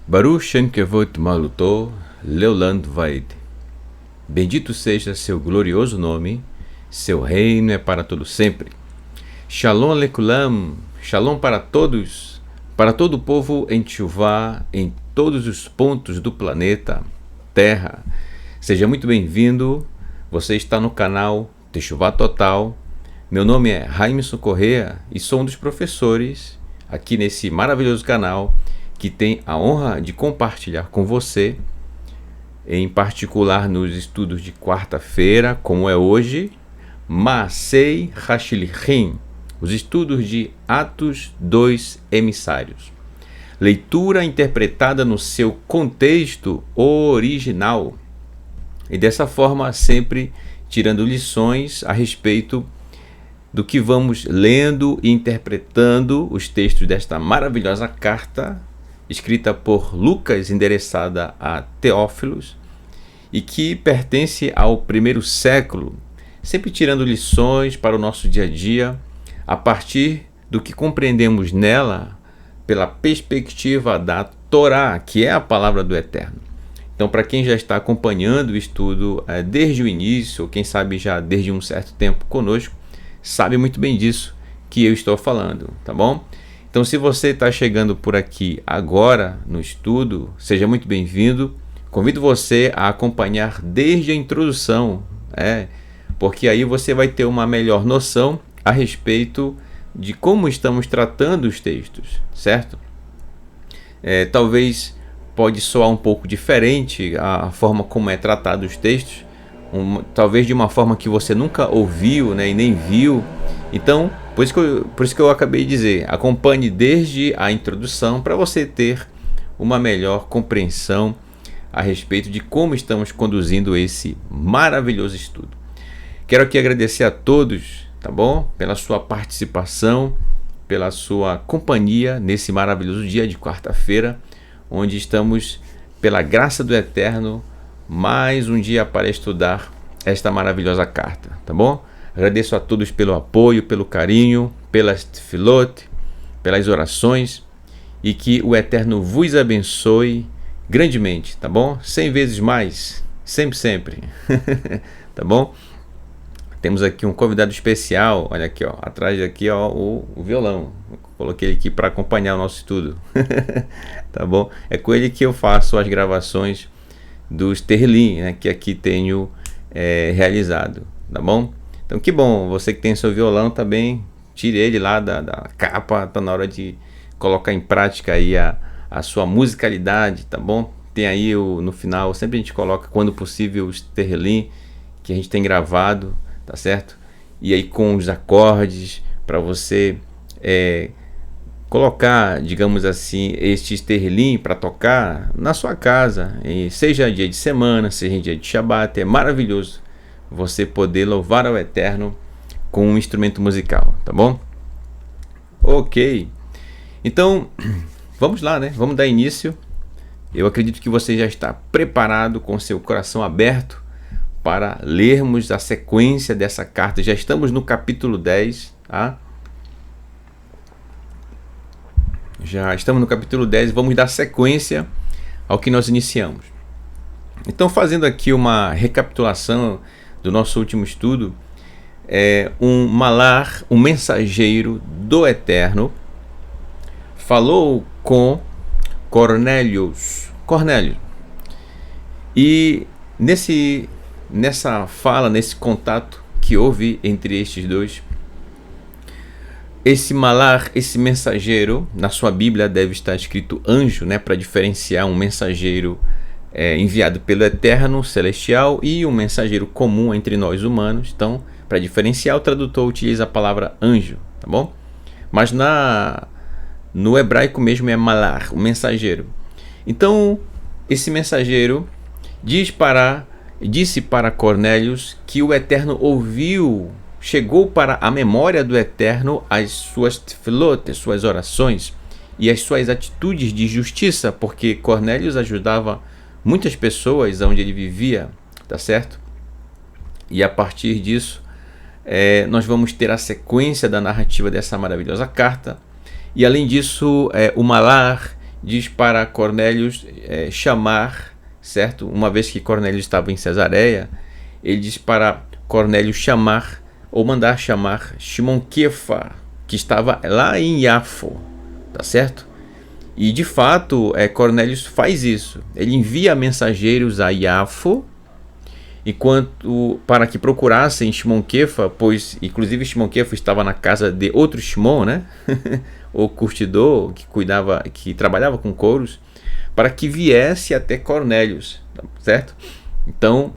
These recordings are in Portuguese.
Baruch Shem Kevod Malutó Leolam Vaed. Bendito seja seu glorioso nome, seu reino é para todo sempre. Shalom Alekulam, Shalom para todos, para todo o povo em Teshuvá, em todos os pontos do planeta Terra. Seja muito bem-vindo, você está no canal Teshuvá Total. Meu nome é Raimson Correa e sou um dos professores aqui nesse maravilhoso canal que tem a honra de compartilhar com você, em particular nos estudos de quarta-feira, como é hoje, Maasei Hashlichim, os estudos de Atos dos Emissários. Leitura interpretada no seu contexto original e dessa forma sempre tirando lições a respeito do que vamos lendo e interpretando os textos desta maravilhosa carta escrita por Lucas, endereçada a Teófilos, e que pertence ao primeiro século, sempre tirando lições para o nosso dia a dia, a partir do que compreendemos nela pela perspectiva da Torá, que é a palavra do Eterno. Então, para quem já está acompanhando o estudo desde o início, ou quem sabe já desde um certo tempo conosco, sabe muito bem disso que eu estou falando, tá bom? Então, se você está chegando por aqui agora no estudo, seja muito bem-vindo. Convido você a acompanhar desde a introdução, porque aí você vai ter uma melhor noção a respeito de como estamos tratando os textos, certo? Talvez pode soar um pouco diferente a forma como é tratado os textos, talvez de uma forma que você nunca ouviu, e nem viu. Então, por isso que eu acabei de dizer, acompanhe desde a introdução para você ter uma melhor compreensão a respeito de como estamos conduzindo esse maravilhoso estudo. Quero aqui agradecer a todos, tá bom? Pela sua participação, pela sua companhia nesse maravilhoso dia de quarta-feira, onde estamos, pela graça do Eterno, mais um dia para estudar esta maravilhosa carta, tá bom? Agradeço a todos pelo apoio, pelo carinho, pelas tefilot, pelas orações, e que o Eterno vos abençoe grandemente, tá bom? 100 vezes mais, sempre, tá bom? Temos aqui um convidado especial, olha aqui, ó, atrás daqui, ó, o violão. Coloquei ele aqui para acompanhar o nosso estudo, tá bom? É com ele que eu faço as gravações dos Terlim, que aqui tenho realizado, tá bom? Então que bom, você que tem seu violão também, tire ele lá da capa, tá na hora de colocar em prática aí a sua musicalidade, tá bom? Tem aí no final, sempre a gente coloca, quando possível, os Terlim que a gente tem gravado, tá certo? E aí com os acordes, para você colocar, digamos assim, estes Terlim para tocar na sua casa, seja dia de semana, seja dia de Shabat. É maravilhoso você poder louvar ao Eterno com um instrumento musical, tá bom? Ok, então vamos lá, vamos dar início. Eu acredito que você já está preparado, com seu coração aberto para lermos a sequência dessa carta. Já estamos no capítulo 10, tá? Já estamos no capítulo 10 e vamos dar sequência ao que nós iniciamos. Então, fazendo aqui uma recapitulação do nosso último estudo, um malar, um mensageiro do Eterno, falou com Cornélio, e nessa fala, nesse contato que houve entre estes dois, esse malar, esse mensageiro, na sua Bíblia deve estar escrito anjo, para diferenciar um mensageiro enviado pelo Eterno Celestial e um mensageiro comum entre nós humanos. Então, para diferenciar, o tradutor utiliza a palavra anjo, tá bom? Mas no hebraico mesmo é malar, o mensageiro. Então, esse mensageiro diz para disse para Cornélios que o Eterno ouviu, chegou para a memória do Eterno as suas tefilot, as suas orações e as suas atitudes de justiça, porque Cornélios ajudava muitas pessoas onde ele vivia, tá certo? E a partir disso, nós vamos ter a sequência da narrativa dessa maravilhosa carta. E além disso, o Malar diz para Cornélios chamar, certo? Uma vez que Cornélios estava em Cesareia, ele diz para Cornélios chamar, ou mandar chamar Shimon Kefa, que estava lá em Iafo, tá certo? E de fato, Cornélios faz isso. Ele envia mensageiros a Iafo, para que procurassem Shimon Kefa, pois inclusive Shimon Kefa estava na casa de outro Shimon, né? O curtidor que trabalhava com couros, para que viesse até Cornélios, certo? Então,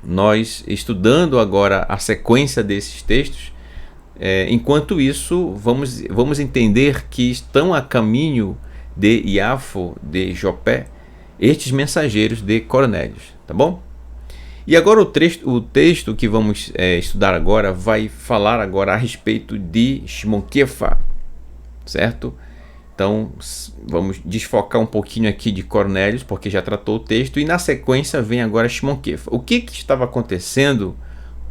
nós estudando agora a sequência desses textos, enquanto isso, vamos entender que estão a caminho de Iafo, de Jopé, estes mensageiros de Cornélios, tá bom? E agora o texto que vamos estudar agora vai falar agora a respeito de Shimon Kefa, certo? Então vamos desfocar um pouquinho aqui de Cornélios, porque já tratou o texto, e na sequência vem agora Shimon Kefa. O que estava acontecendo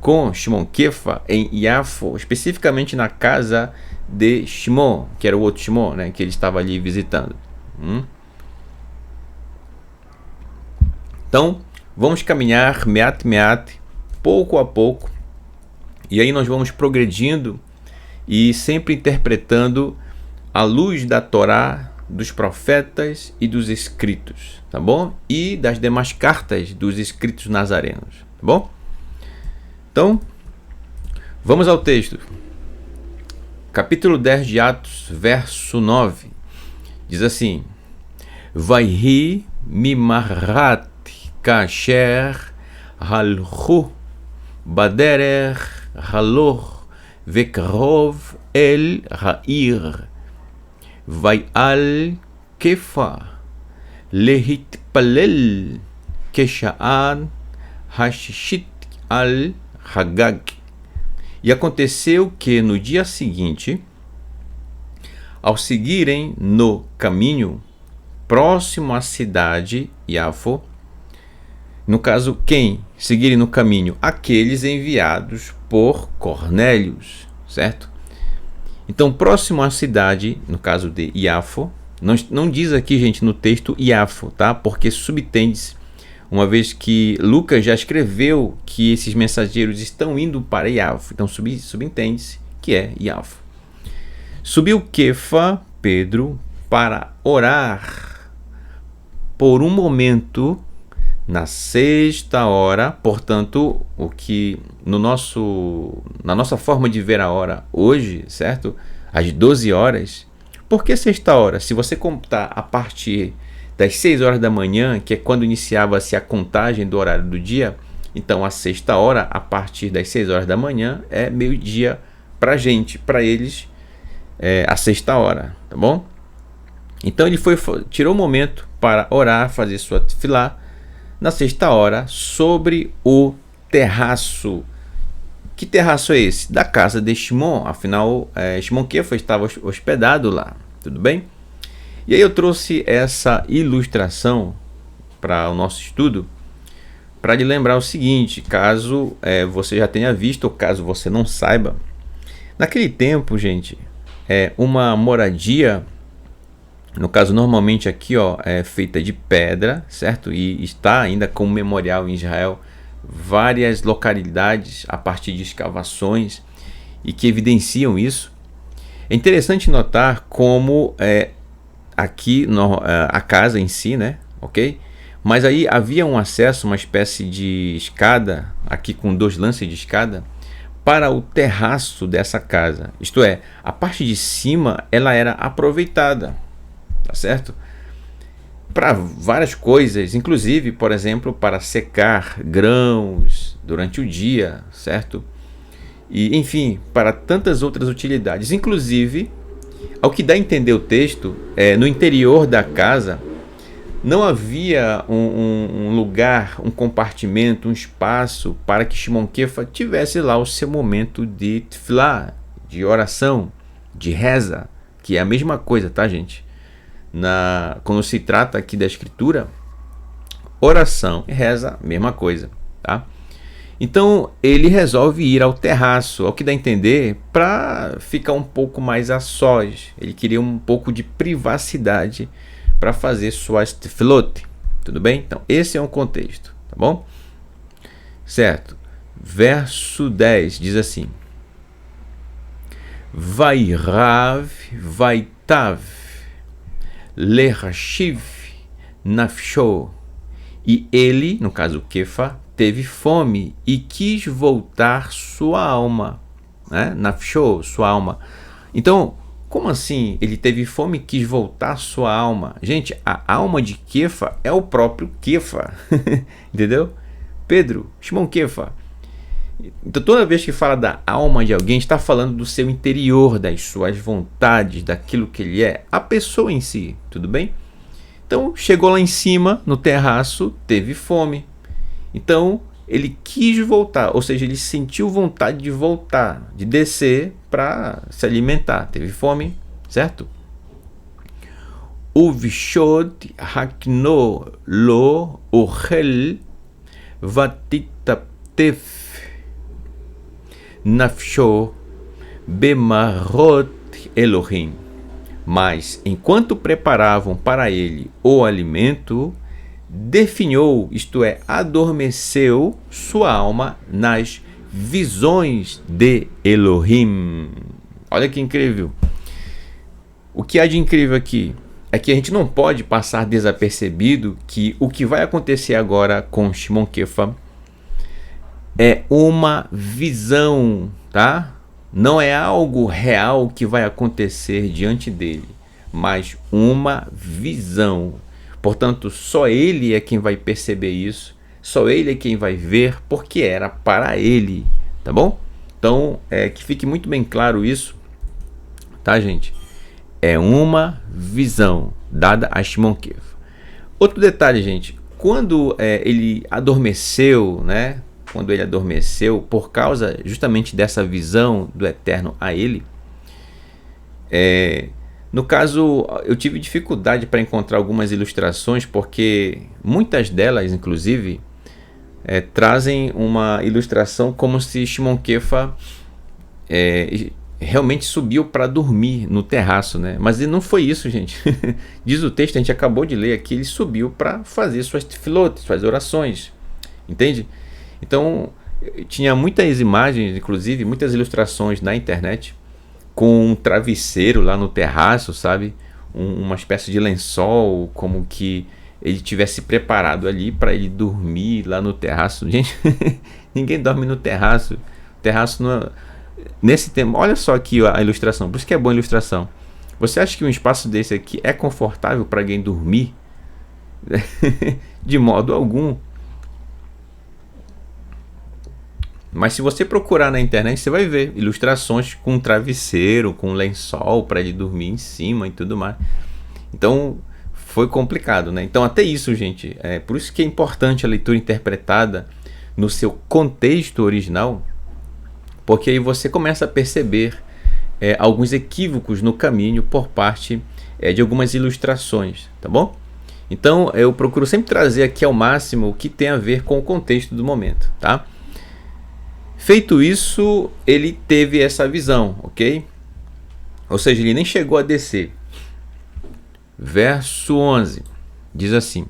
com Shimon Kefa em Iafo, especificamente na casa de Shimon, que era o outro Shimon, né, que ele estava ali visitando. Então vamos caminhar meat, pouco a pouco, e aí nós vamos progredindo e sempre interpretando à luz da Torá, dos profetas e dos escritos, tá bom? E das demais cartas dos escritos nazarenos, tá bom? Então, vamos ao texto. Capítulo 10 de Atos, verso 9. Diz assim: Vaihi mimarat kasher halchu baderer halor vekrov el ha'ir Vaial Kefa lehitpalel kesha'an hashishit al Hagag. E aconteceu que no dia seguinte, ao seguirem no caminho próximo à cidade Iafo, no caso, quem seguirem no caminho? Aqueles enviados por Cornélios, certo? Então, próximo à cidade, no caso de Iafo, não diz aqui, gente, no texto Iafo, tá? Porque subtende-se, uma vez que Lucas já escreveu que esses mensageiros estão indo para Iafo, então subentende-se que é Iafo. Subiu Kefa, Pedro, para orar por um momento na sexta hora, portanto, o que na nossa forma de ver a hora hoje, certo? Às 12 horas. Por que sexta hora? Se você contar a partir das 6 horas da manhã, que é quando iniciava-se a contagem do horário do dia, então a sexta hora, a partir das 6 horas da manhã, é meio-dia para a gente, para eles é a sexta hora, tá bom? Então ele tirou um momento para orar, fazer sua tefilá, na sexta hora, sobre o terraço. Que terraço é esse? Da casa de Shimon. Afinal, Shimon Kefa estava hospedado lá. Tudo bem? E aí eu trouxe essa ilustração para o nosso estudo, para lhe lembrar o seguinte, caso você já tenha visto, ou caso você não saiba. Naquele tempo, gente, uma moradia, no caso normalmente aqui é feita de pedra, certo? E está ainda como memorial em Israel várias localidades a partir de escavações e que evidenciam isso. É interessante notar como aqui a casa em si, né? Ok? Mas aí havia um acesso, uma espécie de escada, aqui com 2 lances de escada, para o terraço dessa casa. Isto é, a parte de cima ela era aproveitada, tá certo? Para várias coisas, inclusive, por exemplo, para secar grãos durante o dia, certo? E, enfim, para tantas outras utilidades. Inclusive, ao que dá a entender o texto, no interior da casa não havia um lugar, um compartimento, um espaço para que Shimon Kefa tivesse lá o seu momento de tefilá, de oração, de reza, que é a mesma coisa, tá, gente? Quando se trata aqui da escritura, oração e reza, mesma coisa, tá? Então ele resolve ir ao terraço, ao que dá a entender, para ficar um pouco mais a sós. Ele queria um pouco de privacidade para fazer suas tefilot. Tudo bem? Então esse é um contexto, tá bom? Certo. Verso 10 diz assim: Vairav vaitav lerashiv nafsho. E ele, no caso Kefa, teve fome e quis voltar sua alma, né? Nafsho, sua alma. Então, como assim ele teve fome e quis voltar sua alma? Gente, a alma de Kefa é o próprio Kefa, entendeu? Pedro, Shimon Kefa. Então, toda vez que fala da alma de alguém, está falando do seu interior, das suas vontades, daquilo que ele é, a pessoa em si, tudo bem? Então, chegou lá em cima, no terraço, teve fome. Então, ele quis voltar, ou seja, ele sentiu vontade de voltar, de descer para se alimentar. Teve fome, certo? Uvishod hakno lo ochel vatitaptef nafsho bemarot Elohim. Mas, enquanto preparavam para ele o alimento, definhou, isto é, adormeceu sua alma nas visões de Elohim. Olha que incrível. O que há de incrível aqui é que a gente não pode passar desapercebido que o que vai acontecer agora com Shimon Kefa é uma visão, tá? Não é algo real que vai acontecer diante dele, mas uma visão. Portanto, só ele é quem vai perceber isso, só ele é quem vai ver, porque era para ele, tá bom? Então, que fique muito bem claro isso, tá, gente? É uma visão dada a Shimon Kefa. Outro detalhe, gente, quando ele adormeceu, né? Quando ele adormeceu, por causa justamente dessa visão do Eterno a ele, no caso, eu tive dificuldade para encontrar algumas ilustrações, porque muitas delas, inclusive, trazem uma ilustração como se Shimon Kefa realmente subiu para dormir no terraço, né? Mas não foi isso, gente. Diz o texto, a gente acabou de ler aqui, ele subiu para fazer suas tefilot, suas orações, entende? Então, tinha muitas imagens, inclusive muitas ilustrações na internet, com um travesseiro lá no terraço, sabe? Uma espécie de lençol, como que ele tivesse preparado ali para ele dormir lá no terraço. Gente, ninguém dorme no terraço. O terraço não é... Nesse tempo, olha só aqui a ilustração, por isso que é boa a ilustração. Você acha que um espaço desse aqui é confortável para alguém dormir? De modo algum. Mas se você procurar na internet, você vai ver ilustrações com um travesseiro, com um lençol para ele dormir em cima e tudo mais. Então, foi complicado, né? Então, até isso, gente, por isso que é importante a leitura interpretada no seu contexto original, porque aí você começa a perceber alguns equívocos no caminho por parte de algumas ilustrações, tá bom? Então, eu procuro sempre trazer aqui ao máximo o que tem a ver com o contexto do momento, tá? Feito isso, ele teve essa visão, ok? Ou seja, ele nem chegou a descer. Verso 11 diz assim: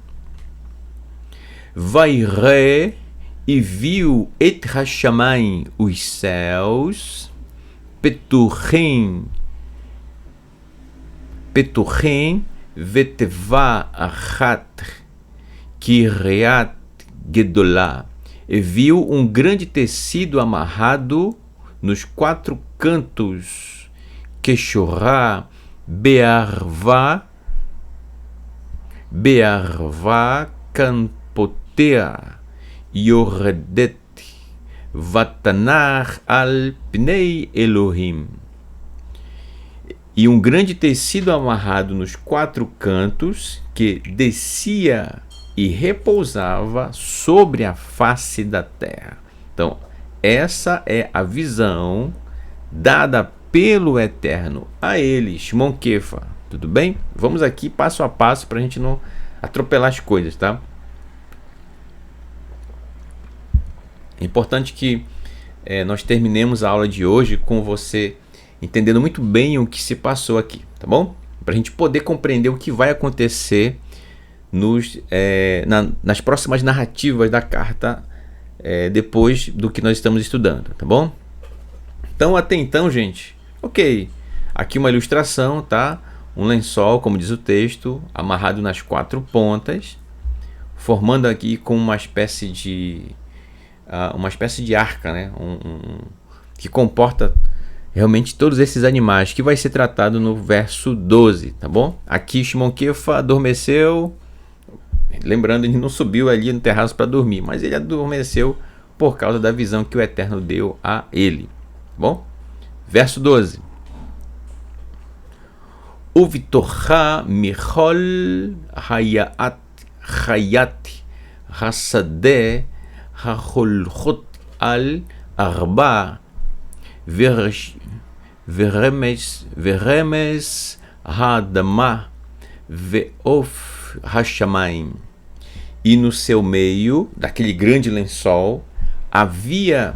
Vairé, e viu et hashamayim, os céus, peturrim veteva achat kiryat gedolah. E viu um grande tecido amarrado nos quatro cantos, Quechorá, Bearvá, Campotea, Yordet, Vatanar al Pnei Elohim. e um grande tecido amarrado nos 4 cantos, que descia e repousava sobre a face da terra. Então, essa é a visão dada pelo Eterno a ele, Shimon Kefa. Tudo bem? Vamos aqui passo a passo para a gente não atropelar as coisas, tá? É importante que nós terminemos a aula de hoje com você entendendo muito bem o que se passou aqui, tá bom? Para a gente poder compreender o que vai acontecer nas próximas narrativas da carta depois do que nós estamos estudando, tá bom? Então, até então, gente, ok, aqui uma ilustração, tá? Um lençol, como diz o texto, amarrado nas 4 pontas, formando aqui com uma espécie de arca, né? Que comporta realmente todos esses animais, que vai ser tratado no verso 12, tá bom? Aqui Shimon Kefa adormeceu, lembrando, ele não subiu ali no terraço para dormir, mas ele adormeceu por causa da visão que o Eterno deu a ele, tá bom? Verso 12. Uvitocha michol hayat hasadeh hacholchot al arba veremes haadama veof hashamayim. E no seu meio, daquele grande lençol, havia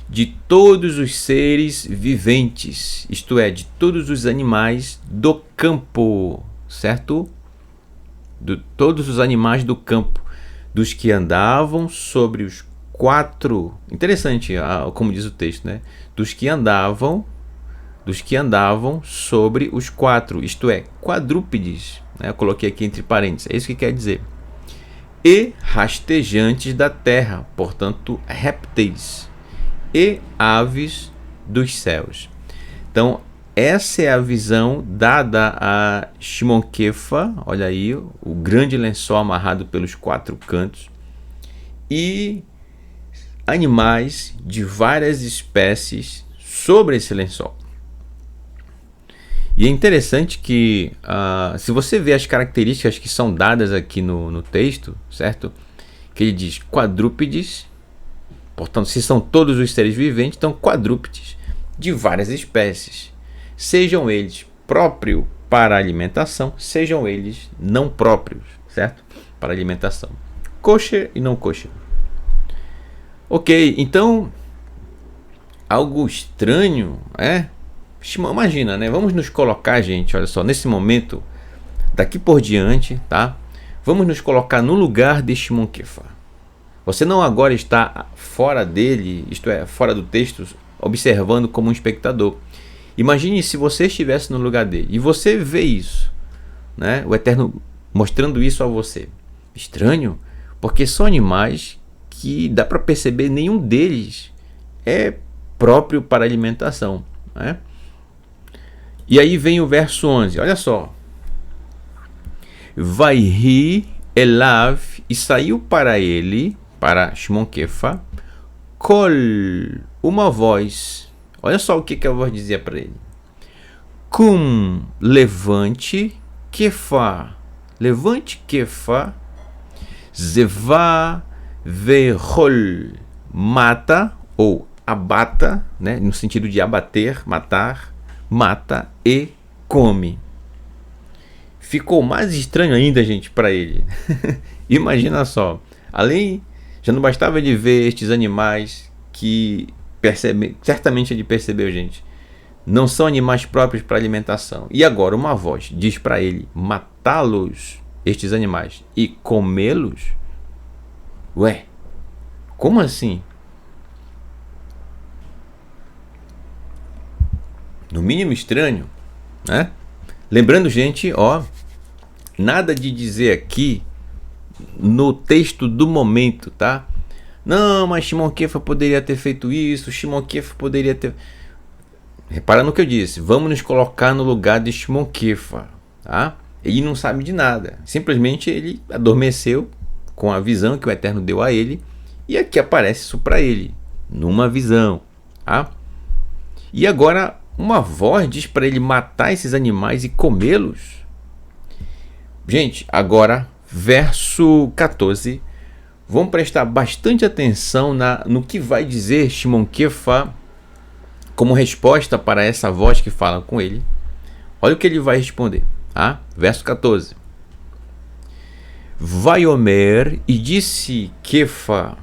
de todos os seres viventes, isto é, de todos os animais do campo, certo? Todos os animais do campo, dos que andavam sobre os 4, interessante, como diz o texto, né? Dos que andavam sobre os 4, isto é, quadrúpedes, né? Eu coloquei aqui entre parênteses, é isso que quer dizer. E rastejantes da terra, portanto, répteis e aves dos céus. Então, essa é a visão dada a Shimon Kefa, olha aí, o grande lençol amarrado pelos 4 cantos, e animais de várias espécies sobre esse lençol. E é interessante que, se você vê as características que são dadas aqui no texto, certo? Que ele diz quadrúpedes, portanto, se são todos os seres viventes, então quadrúpedes de várias espécies, sejam eles próprios para alimentação, sejam eles não próprios, certo? Para alimentação, kosher e não kosher. Ok, então, algo estranho, imagina, né? Vamos nos colocar, gente, olha só, nesse momento, daqui por diante, tá? Vamos nos colocar no lugar de Shimon Kefa. Você não agora está fora dele, isto é, fora do texto, observando como um espectador. Imagine se você estivesse no lugar dele e você vê isso, né? O Eterno mostrando isso a você. Estranho, porque são animais que dá para perceber, nenhum deles é próprio para alimentação, né? E aí vem o verso 11, olha só. Vaihi elav, e saiu para ele, para Shimon Kefa, kol, uma voz. Olha só o que a voz dizia para ele. Kum, levante, Kefa, levante Kefa, zevá, verhol, mata, ou abata, né, no sentido de abater, matar, mata e come. Ficou mais estranho ainda, gente, para ele. Imagina só, já não bastava ele ver estes animais que certamente ele percebeu, gente, não são animais próprios para alimentação. E agora uma voz diz para ele matá-los, estes animais, e comê-los? Ué, como assim? No mínimo estranho, né? Lembrando, gente, nada de dizer aqui no texto do momento, tá? Não, mas Shimon Kefa poderia ter feito isso, Shimon Kefa poderia ter... Repara no que eu disse, vamos nos colocar no lugar de Shimon Kefa, tá? Ele não sabe de nada, simplesmente ele adormeceu com a visão que o Eterno deu a ele, e aqui aparece isso para ele, numa visão, tá? E agora uma voz diz para ele matar esses animais e comê-los. Gente, agora, verso 14. Vamos prestar bastante atenção no que vai dizer Shimon Kefa como resposta para essa voz que fala com ele. Olha o que ele vai responder. Tá? Verso 14. Vaiomer, e disse Kefa.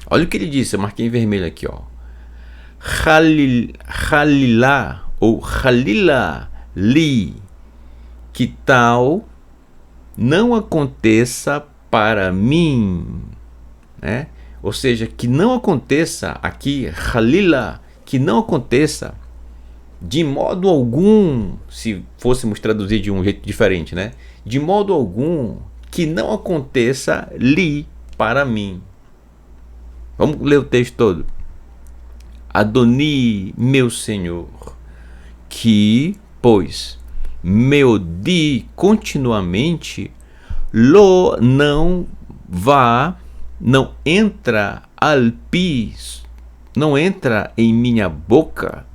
Olha o que ele disse, eu marquei em vermelho aqui, ó. Halilá ou Halila li, que tal não aconteça para mim, né? Ou seja, que não aconteça aqui, Halila, que não aconteça de modo algum, se fôssemos traduzir de um jeito diferente, né? De modo algum, que não aconteça li para mim. Vamos ler o texto todo. Adoni, meu Senhor, que, pois, me odie continuamente, lo não entra al pis, não entra em minha boca,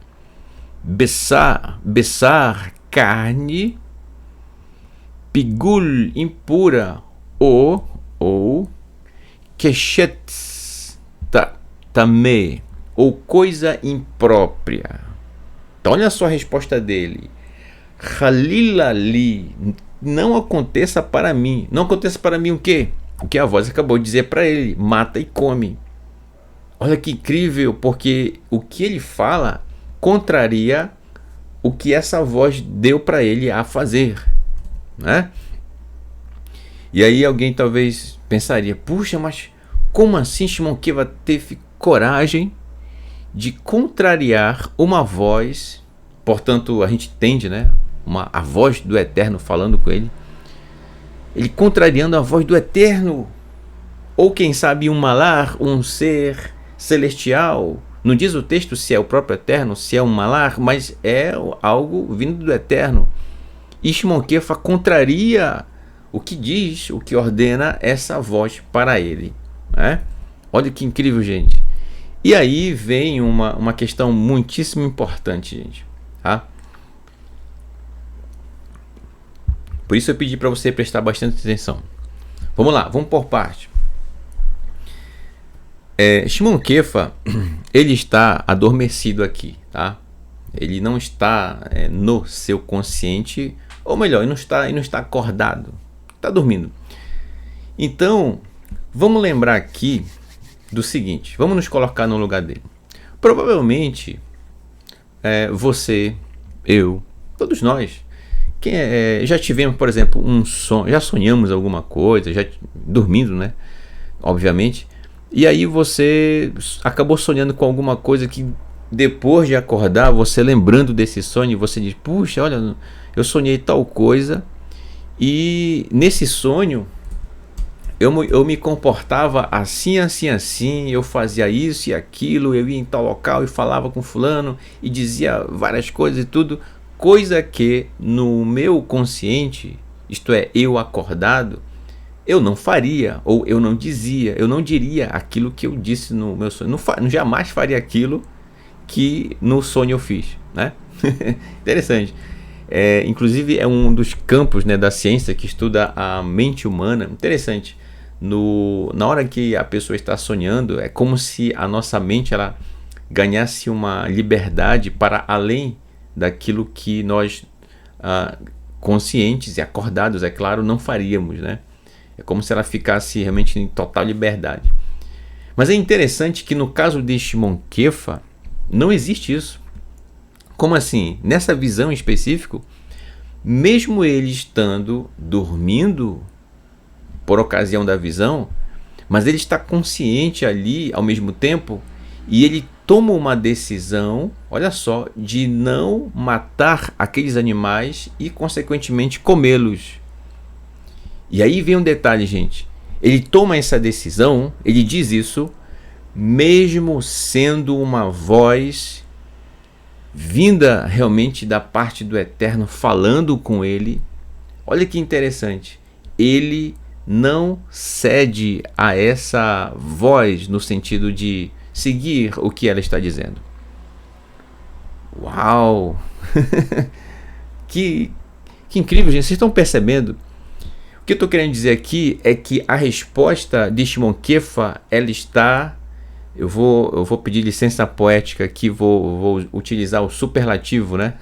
besar carne, pigul impura, ou keshet tamé, ou coisa imprópria. Então olha só a resposta dele. Halilali, não aconteça para mim. Não aconteça para mim o quê? O que a voz acabou de dizer para ele: mata e come. Olha que incrível, porque o que ele fala contraria o que essa voz deu para ele a fazer, né? E aí alguém talvez pensaria: puxa, mas como assim Shimon Kefa teve coragem de contrariar uma voz? Portanto, a gente entende, né? A voz do Eterno falando com ele. Ele contrariando a voz do Eterno. Ou quem sabe um malar, um ser celestial. Não diz o texto se é o próprio Eterno, se é um malar, mas é algo vindo do Eterno. E Shimon Kefa contraria o que diz, o que ordena essa voz para ele, né? Olha que incrível, gente. E aí vem uma questão muitíssimo importante, gente. Tá? Por isso eu pedi para você prestar bastante atenção. Vamos lá, vamos por parte. Shimon Kefa, ele está adormecido aqui, tá? Ele não está no seu consciente, ou melhor, ele não está acordado, está dormindo. Então, vamos lembrar aqui do seguinte, vamos nos colocar no lugar dele. Provavelmente, você, eu, todos nós, já tivemos, por exemplo, um sonho, já sonhamos alguma coisa, já dormindo, né? Obviamente. E aí você acabou sonhando com alguma coisa que depois de acordar, você lembrando desse sonho, você diz: puxa, olha, eu sonhei tal coisa e nesse sonho eu me comportava assim, assim, assim, eu fazia isso e aquilo, eu ia em tal local e falava com fulano e dizia várias coisas e tudo, coisa que no meu consciente, isto é, eu acordado, eu não faria, ou eu não diria aquilo que eu disse no meu sonho. Não jamais faria aquilo que no sonho eu fiz, né? Interessante. Inclusive é um dos campos, né, da ciência que estuda a mente humana. Interessante. Na hora que a pessoa está sonhando, é como se a nossa mente ela ganhasse uma liberdade para além daquilo que nós, conscientes e acordados, é claro, não faríamos, né? É como se ela ficasse realmente em total liberdade. Mas é interessante que no caso de Shimon Kefa, não existe isso. Como assim? Nessa visão em específico, mesmo ele estando dormindo por ocasião da visão, mas ele está consciente ali ao mesmo tempo e ele toma uma decisão, olha só, de não matar aqueles animais e consequentemente comê-los. E aí vem um detalhe, gente. Ele toma essa decisão, ele diz isso, mesmo sendo uma voz vinda realmente da parte do Eterno falando com ele. Olha que interessante. Ele não cede a essa voz no sentido de seguir o que ela está dizendo. Uau! que, que incrível, gente. Vocês estão percebendo? O que eu estou querendo dizer aqui é que a resposta de Shimon Kefa, ela está... Eu vou pedir licença poética aqui, vou utilizar o superlativo, né?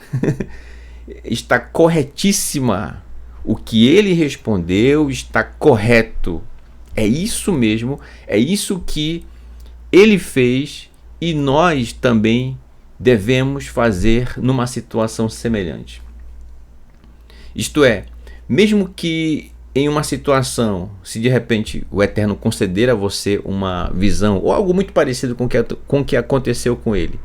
Está corretíssima. O que ele respondeu está correto. É isso mesmo, é isso que ele fez e nós também devemos fazer numa situação semelhante. Isto é, mesmo que em uma situação, se de repente o Eterno conceder a você uma visão ou algo muito parecido com o que aconteceu com ele,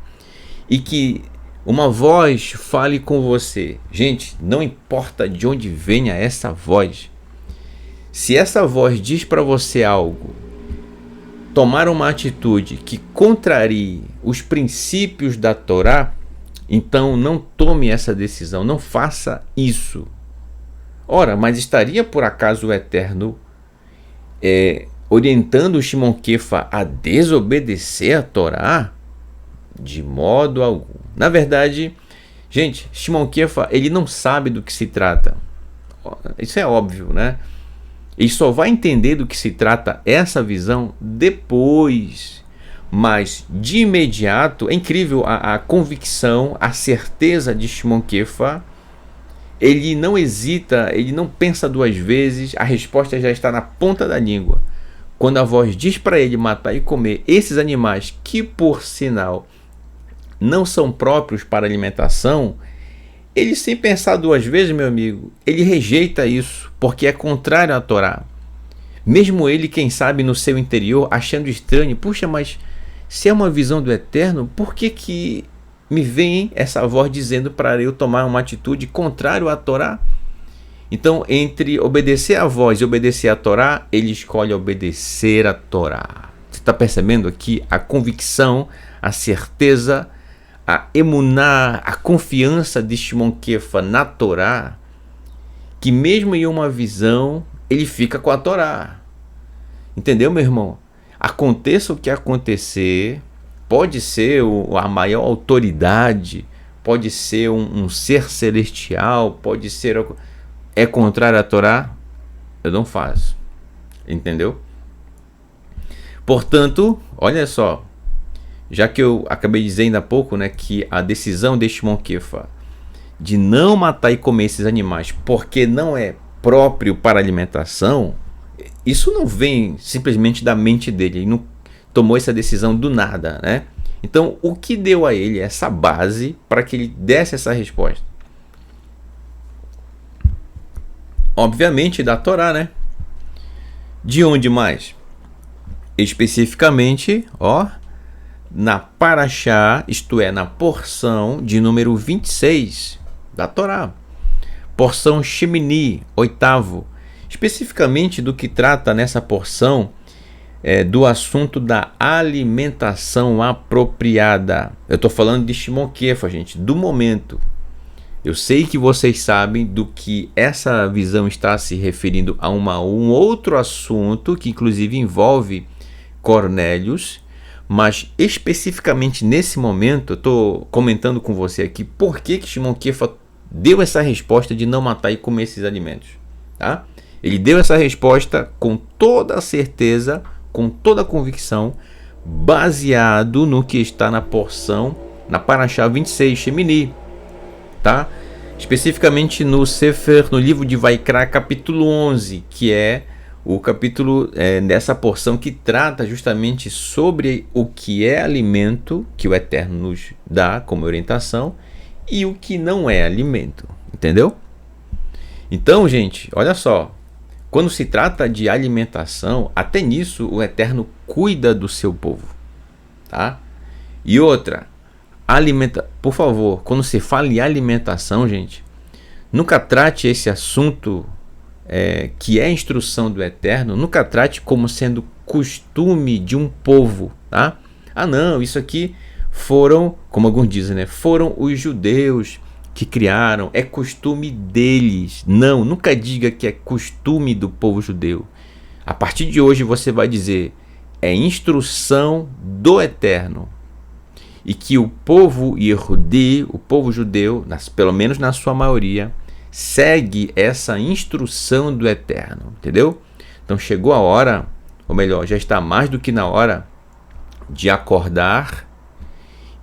e que uma voz fale com você, gente, não importa de onde venha essa voz, se essa voz diz para você algo, tomar uma atitude que contrarie os princípios da Torá, então não tome essa decisão, não faça isso. Ora, mas estaria por acaso o Eterno orientando o Shimon Kefa a desobedecer a Torá? De modo algum. Na verdade, gente, Shimon Kefa, ele não sabe do que se trata. Isso é óbvio, né? Ele só vai entender do que se trata essa visão depois. Mas de imediato, é incrível a convicção, a certeza de Shimon Kefa. Ele não hesita, ele não pensa duas vezes, a resposta já está na ponta da língua. Quando a voz diz para ele matar e comer esses animais que, por sinal, não são próprios para alimentação, ele, sem pensar duas vezes, meu amigo, ele rejeita isso, porque é contrário à Torá. Mesmo ele, quem sabe, no seu interior, achando estranho, puxa, mas se é uma visão do Eterno, por que me vem essa voz dizendo para eu tomar uma atitude contrária à Torá? Então, entre obedecer a voz e obedecer a Torá, ele escolhe obedecer a Torá. Você está percebendo aqui a convicção, a certeza, a emuná, a confiança de Shimon Kefa na Torá, que mesmo em uma visão, ele fica com a Torá. Entendeu, meu irmão? Aconteça o que acontecer, pode ser a maior autoridade, pode ser um ser celestial, pode ser... É contrário à Torá? Eu não faço. Entendeu? Portanto, olha só, já que eu acabei dizendo há pouco, né, que a decisão de Shimon Kefa de não matar e comer esses animais porque não é próprio para alimentação, isso não vem simplesmente da mente dele, ele não tomou essa decisão do nada, né? Então, o que deu a ele essa base para que ele desse essa resposta? Obviamente da Torá, né? De onde mais? Especificamente, na Parashá, isto é, na porção de número 26 da Torá. Porção Shemini, oitavo. Especificamente do que trata nessa porção do assunto da alimentação apropriada. Eu estou falando de Shimon Kefa, gente, do momento. Eu sei que vocês sabem do que essa visão está se referindo a um outro assunto que inclusive envolve Cornélios, mas especificamente nesse momento eu estou comentando com você aqui por que Shimon Kefa deu essa resposta de não matar e comer esses alimentos, tá? Ele deu essa resposta com toda a certeza, com toda a convicção, baseado no que está na porção, na Parashá 26, Shemini, tá? Especificamente no Sefer, no livro de Vaikra, capítulo 11, que é o capítulo dessa porção que trata justamente sobre o que é alimento, que o Eterno nos dá como orientação, e o que não é alimento, entendeu? Então, gente, olha só, quando se trata de alimentação, até nisso o Eterno cuida do seu povo, tá? E outra, por favor, quando se fala em alimentação, gente, nunca trate esse assunto que é instrução do Eterno, nunca trate como sendo costume de um povo, tá? Ah, não, isso aqui foram, como alguns dizem, né? Foram os judeus que criaram, é costume deles. Não, nunca diga que é costume do povo judeu. A partir de hoje você vai dizer, é instrução do Eterno. e que o povo Yehudi, o povo judeu, pelo menos na sua maioria, segue essa instrução do Eterno, entendeu? Então chegou a hora, ou melhor, já está mais do que na hora de acordar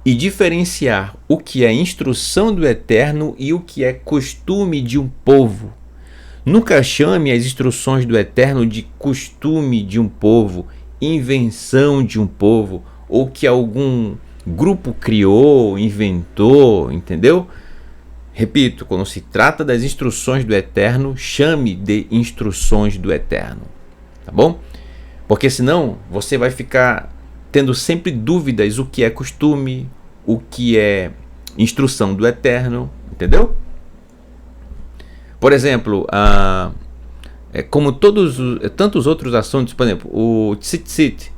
e diferenciar o que é instrução do Eterno e o que é costume de um povo. Nunca chame as instruções do Eterno de costume de um povo, invenção de um povo, ou que algum grupo criou, inventou, entendeu? Repito, quando se trata das instruções do Eterno, chame de instruções do Eterno, tá bom? Porque senão você vai ficar tendo sempre dúvidas o que é costume, o que é instrução do Eterno, entendeu? Por exemplo, como tantos outros assuntos, por exemplo, o tzitzit.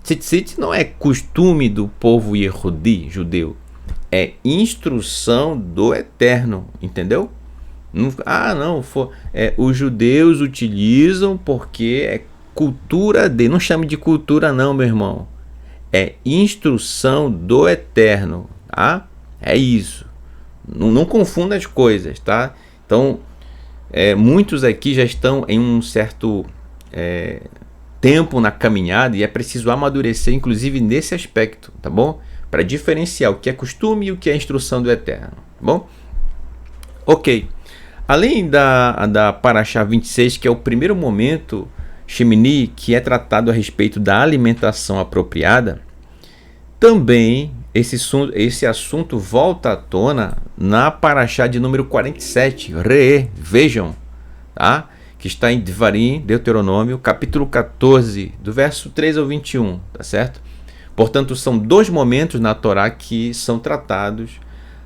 Tzitzit não é costume do povo Yehudi, judeu. É instrução do Eterno, entendeu? Os judeus utilizam porque é cultura de... Não chame de cultura não, meu irmão. É instrução do Eterno, tá? É isso. Não confunda as coisas, tá? Então, muitos aqui já estão em um certo tempo na caminhada e é preciso amadurecer, inclusive nesse aspecto, tá bom? Para diferenciar o que é costume e o que é instrução do Eterno, tá bom? Ok. Além da Parashá 26, que é o primeiro momento Shemini, que é tratado a respeito da alimentação apropriada, também esse assunto volta à tona na Parashá de número 47, vejam, tá? Que está em Devarim, Deuteronômio, capítulo 14, do verso 3 ao 21, tá certo? Portanto, são dois momentos na Torá que são tratados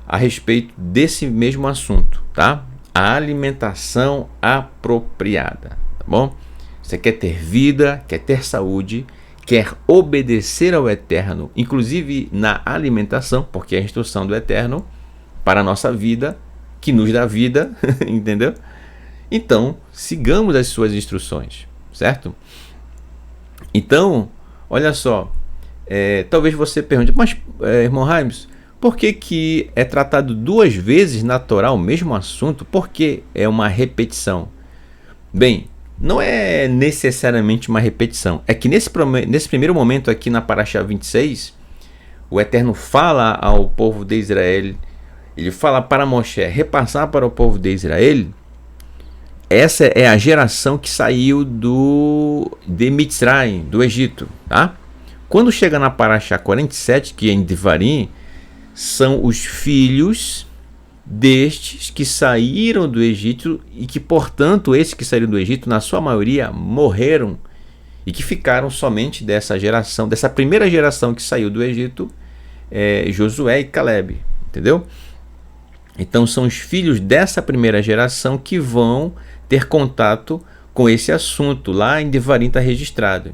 a respeito desse mesmo assunto, tá? A alimentação apropriada, tá bom? Você quer ter vida, quer ter saúde, quer obedecer ao Eterno, inclusive na alimentação, porque é a instrução do Eterno para a nossa vida, que nos dá vida, entendeu? Então, sigamos as suas instruções, certo? Então, olha só, talvez você pergunte, mas irmão Raimes, por que é tratado duas vezes na Torá o mesmo assunto? Por que é uma repetição? Bem, não é necessariamente uma repetição. É que nesse primeiro momento aqui na Parashá 26, o Eterno fala ao povo de Israel, ele fala para Moshe repassar para o povo de Israel. Essa é a geração que saiu de Mitzrayim, do Egito, tá? Quando chega na Parashá 47, que é em Devarim, são os filhos destes que saíram do Egito e que, portanto, esses que saíram do Egito, na sua maioria, morreram e que ficaram somente dessa geração, dessa primeira geração que saiu do Egito, Josué e Caleb, entendeu? Então são os filhos dessa primeira geração que vão ter contato com esse assunto. Lá em Devarim está registrado,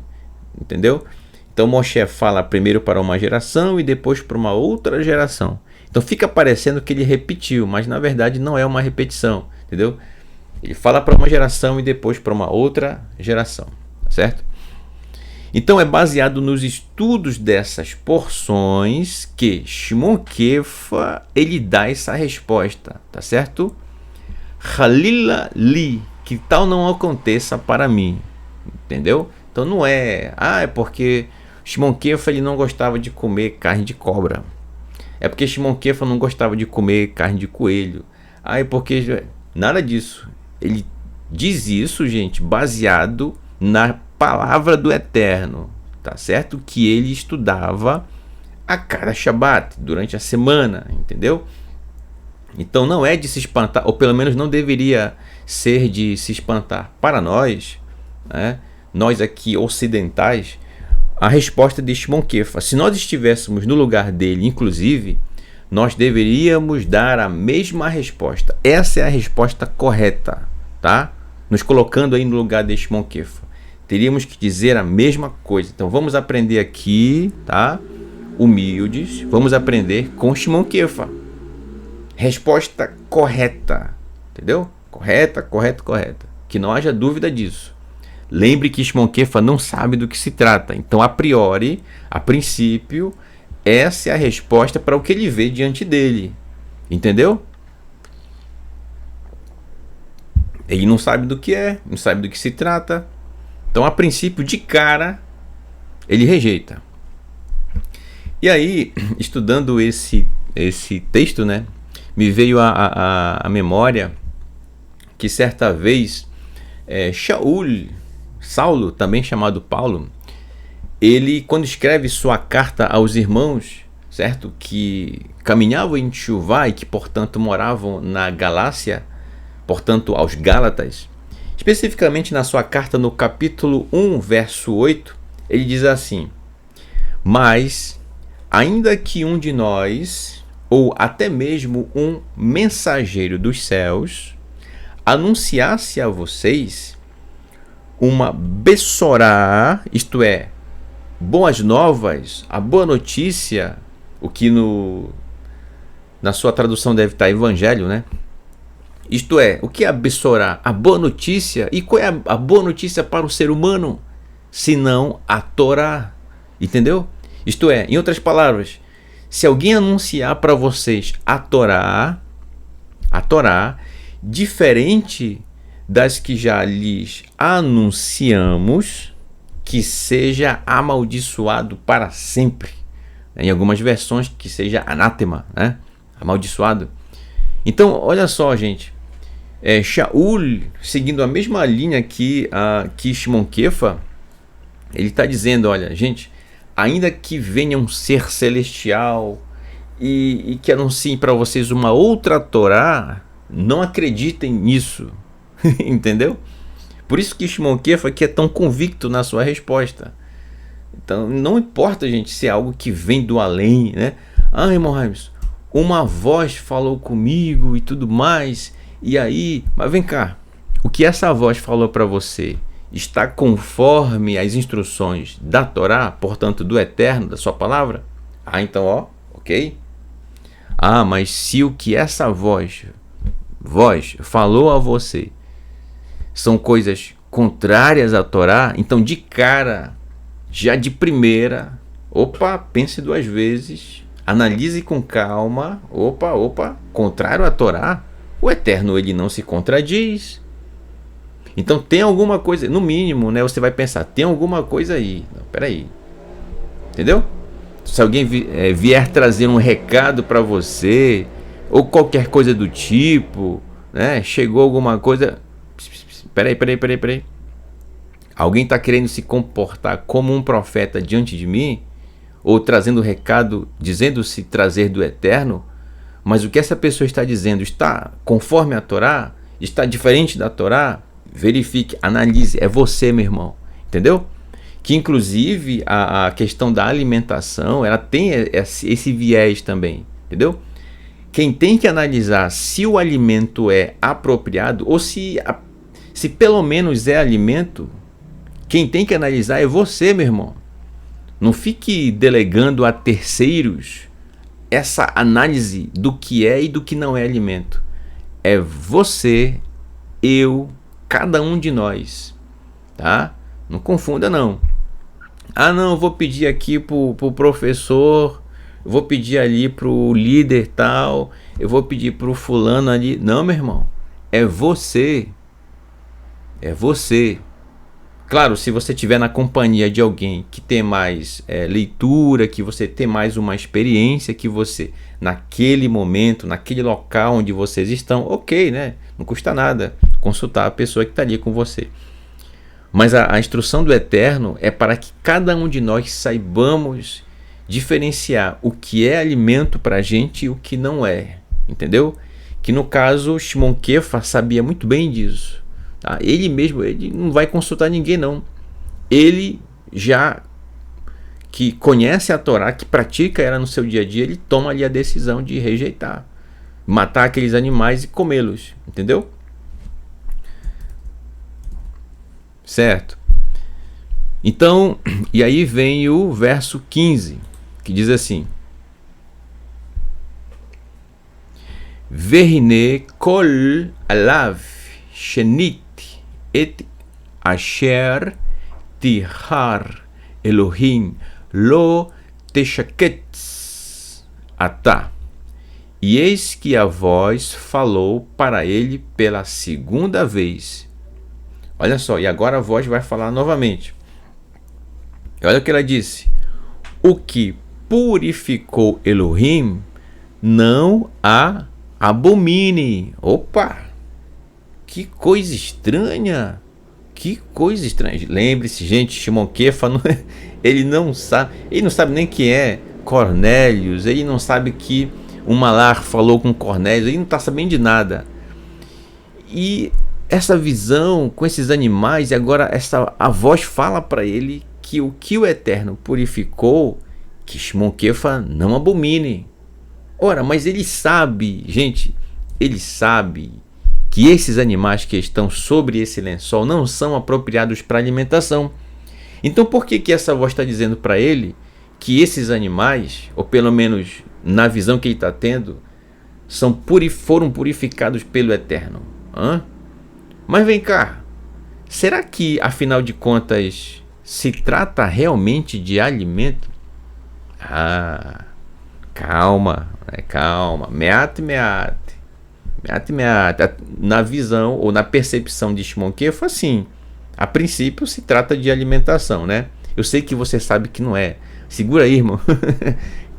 entendeu? Então Moshe fala primeiro para uma geração e depois para uma outra geração. Então fica parecendo que ele repetiu, mas na verdade não é uma repetição, entendeu? Ele fala para uma geração e depois para uma outra geração, certo? Então é baseado nos estudos dessas porções que Shimon Kefa ele dá essa resposta, tá certo? Halila li, que tal não aconteça para mim, entendeu? Então não é porque Shimon Kefa ele não gostava de comer carne de cobra. É porque Shimon Kefa não gostava de comer carne de coelho. É porque... Nada disso. Ele diz isso, gente, baseado na palavra do Eterno. Tá certo? Que ele estudava a cada Shabat, durante a semana, entendeu? Então não é de se espantar, ou pelo menos não deveria ser de se espantar para nós, né? Nós aqui ocidentais, a resposta de Shimon Kefa. Se nós estivéssemos no lugar dele, inclusive, nós deveríamos dar a mesma resposta. Essa é a resposta correta, tá? Nos colocando aí no lugar de Shimon Kefa. Teríamos que dizer a mesma coisa. Então vamos aprender aqui, tá? Humildes, vamos aprender com Shimon Kefa. Resposta correta, entendeu? Correta. Que não haja dúvida disso. Lembre que Shimon Kefa não sabe do que se trata. Então, a princípio, essa é a resposta para o que ele vê diante dele. Entendeu? Ele não sabe do que é, não sabe do que se trata. Então, a princípio, de cara, ele rejeita. E aí, estudando esse texto, né, me veio a memória que certa vez Saulo, também chamado Paulo, ele, quando escreve sua carta aos irmãos, certo, que caminhavam em Tchuvá e que, portanto, moravam na Galácia, portanto, aos Gálatas, especificamente na sua carta no capítulo 1, verso 8, ele diz assim: mas, ainda que um de nós, ou até mesmo um mensageiro dos céus, anunciasse a vocês uma bessorá, isto é, boas novas, a boa notícia, o que na sua tradução deve estar evangelho, né? Isto é, o que é a bessorá? A boa notícia. E qual é a boa notícia para o ser humano? Senão a Torá. Entendeu? Isto é, em outras palavras, se alguém anunciar para vocês a Torá, diferente das que já lhes anunciamos, que seja amaldiçoado para sempre. Em algumas versões, que seja anátema, né? Amaldiçoado. Então, olha só, gente. Shaul, seguindo a mesma linha que Shimon Kefa, ele está dizendo, olha, gente, ainda que venha um ser celestial e que anuncie para vocês uma outra Torá, não acreditem nisso. Entendeu? Por isso que Shimon Kefa aqui é tão convicto na sua resposta. Então, não importa, gente, se é algo que vem do além, né? Irmão Raimus, uma voz falou comigo e tudo mais, e aí, mas vem cá, o que essa voz falou para você está conforme as instruções da Torá, portanto do Eterno, da sua palavra? Então, ok. Mas se o que essa voz falou a você são coisas contrárias à Torá, então de cara, já de primeira, pense duas vezes, analise com calma, contrário à Torá, o Eterno ele não se contradiz. Então tem alguma coisa, no mínimo, né, você vai pensar, tem alguma coisa aí. Não, peraí. Entendeu? Se alguém vier trazer um recado para você, ou qualquer coisa do tipo, né, chegou alguma coisa, peraí. Alguém está querendo se comportar como um profeta diante de mim, ou trazendo recado, dizendo-se trazer do Eterno, mas o que essa pessoa está dizendo está conforme a Torá? Está diferente da Torá? Verifique, analise, é você, meu irmão, entendeu? Que inclusive a questão da alimentação, ela tem esse viés também, entendeu? Quem tem que analisar se o alimento é apropriado, ou se pelo menos é alimento, quem tem que analisar é você, meu irmão. Não fique delegando a terceiros essa análise do que é e do que não é alimento. É você, eu, cada um de nós, tá? Não confunda, não. Não, eu vou pedir aqui pro professor, eu vou pedir ali pro líder tal, eu vou pedir pro fulano ali. Não, meu irmão, é você. É você. Claro, se você estiver na companhia de alguém que tem mais leitura, que você tem mais uma experiência, que você, naquele momento, naquele local onde vocês estão, ok, né? Não custa nada consultar a pessoa que está ali com você. Mas a instrução do Eterno é para que cada um de nós saibamos diferenciar o que é alimento para a gente e o que não é, entendeu? Que no caso, Shimon Kefa sabia muito bem disso. Tá? Ele mesmo, ele não vai consultar ninguém, não. Ele já que conhece a Torá, que pratica ela no seu dia a dia, ele toma ali a decisão de rejeitar, matar aqueles animais e comê-los, entendeu? Certo? Então, e aí vem o verso 15, que diz assim: Verine kol alav shenit et asher tihar Elohim lo teshaketz atá. E eis que a voz falou para ele pela segunda vez. Olha só, e agora a voz vai falar novamente. Olha o que ela disse. O que purificou Elohim, não a abomine. Opa! Que coisa estranha! Que coisa estranha. Lembre-se, gente, Shimon Kefa, ele não sabe nem quem é Cornélios, ele não sabe que o Malar falou com Cornélios, ele não está sabendo de nada. E essa visão com esses animais, e agora a voz fala para ele que o Eterno purificou, que Shimon Kefa não abomine. Ora, mas ele sabe, gente, ele sabe que esses animais que estão sobre esse lençol não são apropriados para alimentação. Então por que essa voz está dizendo para ele que esses animais, ou pelo menos na visão que ele está tendo, foram purificados pelo Eterno? Mas vem cá, será que afinal de contas se trata realmente de alimento? Calma. Meat. Na visão ou na percepção de Shimon Kefa, sim, a princípio se trata de alimentação, né? Eu sei que você sabe que não é. Segura aí, irmão.